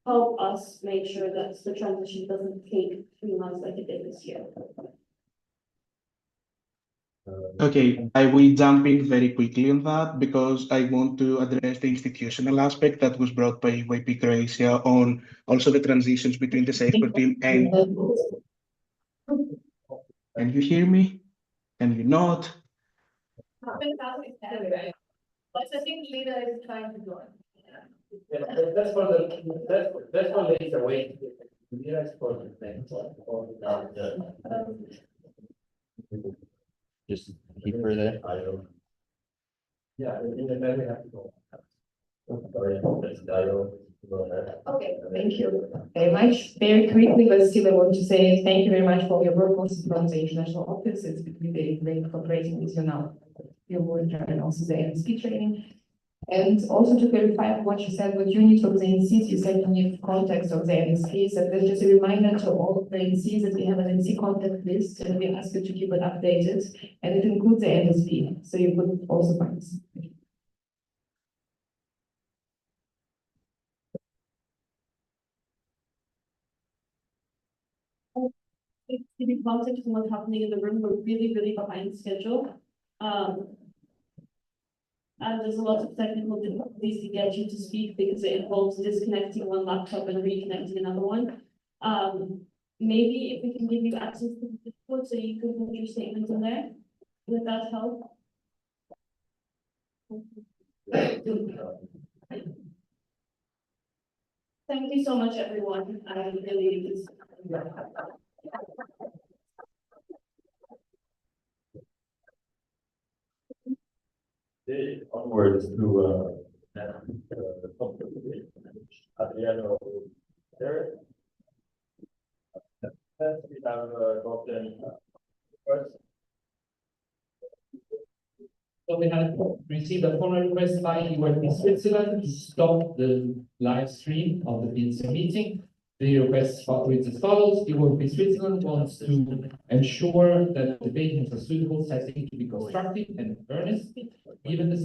help us make sure that the transition doesn't take 3 months like it did this year. Okay, I will jump in very quickly on that because I want to address the institutional aspect that was brought by YP Croatia on also the transitions between the safety team and. Can you hear me? Can you not? But I think leader is trying to join. That's for later, wait. That's for the thing. just keep her there. Yeah, in the we have to go. Okay, thank you very much. Very quickly, but still I want to say thank you very much for your work also from the international office. It's been really great cooperating with you now. Your work and also the NSP training. And also to clarify what you said, what you need from the NCs, you said you need context of the NSPs, and that's just a reminder to all the NCs that we have an NC contact list, and we ask you to keep it updated, and it includes the NSP, so you could also find this. To give you context on what's happening in the room, we're really behind schedule. And there's a lot of technical difficulties to get you to speak because it involves disconnecting one laptop and reconnecting another one. Maybe if we can give you access to the Discord so you can put your statement in there, would that help? Thank you so much, everyone. I really just. Onwards to, Adriano, there. We have gotten first. So we have received a formal request by UIP Switzerland to stop the live stream of the BNCM meeting. The request reads as follows: UIP Switzerland wants to ensure that the debate has a suitable setting to be constructive and earnest, given the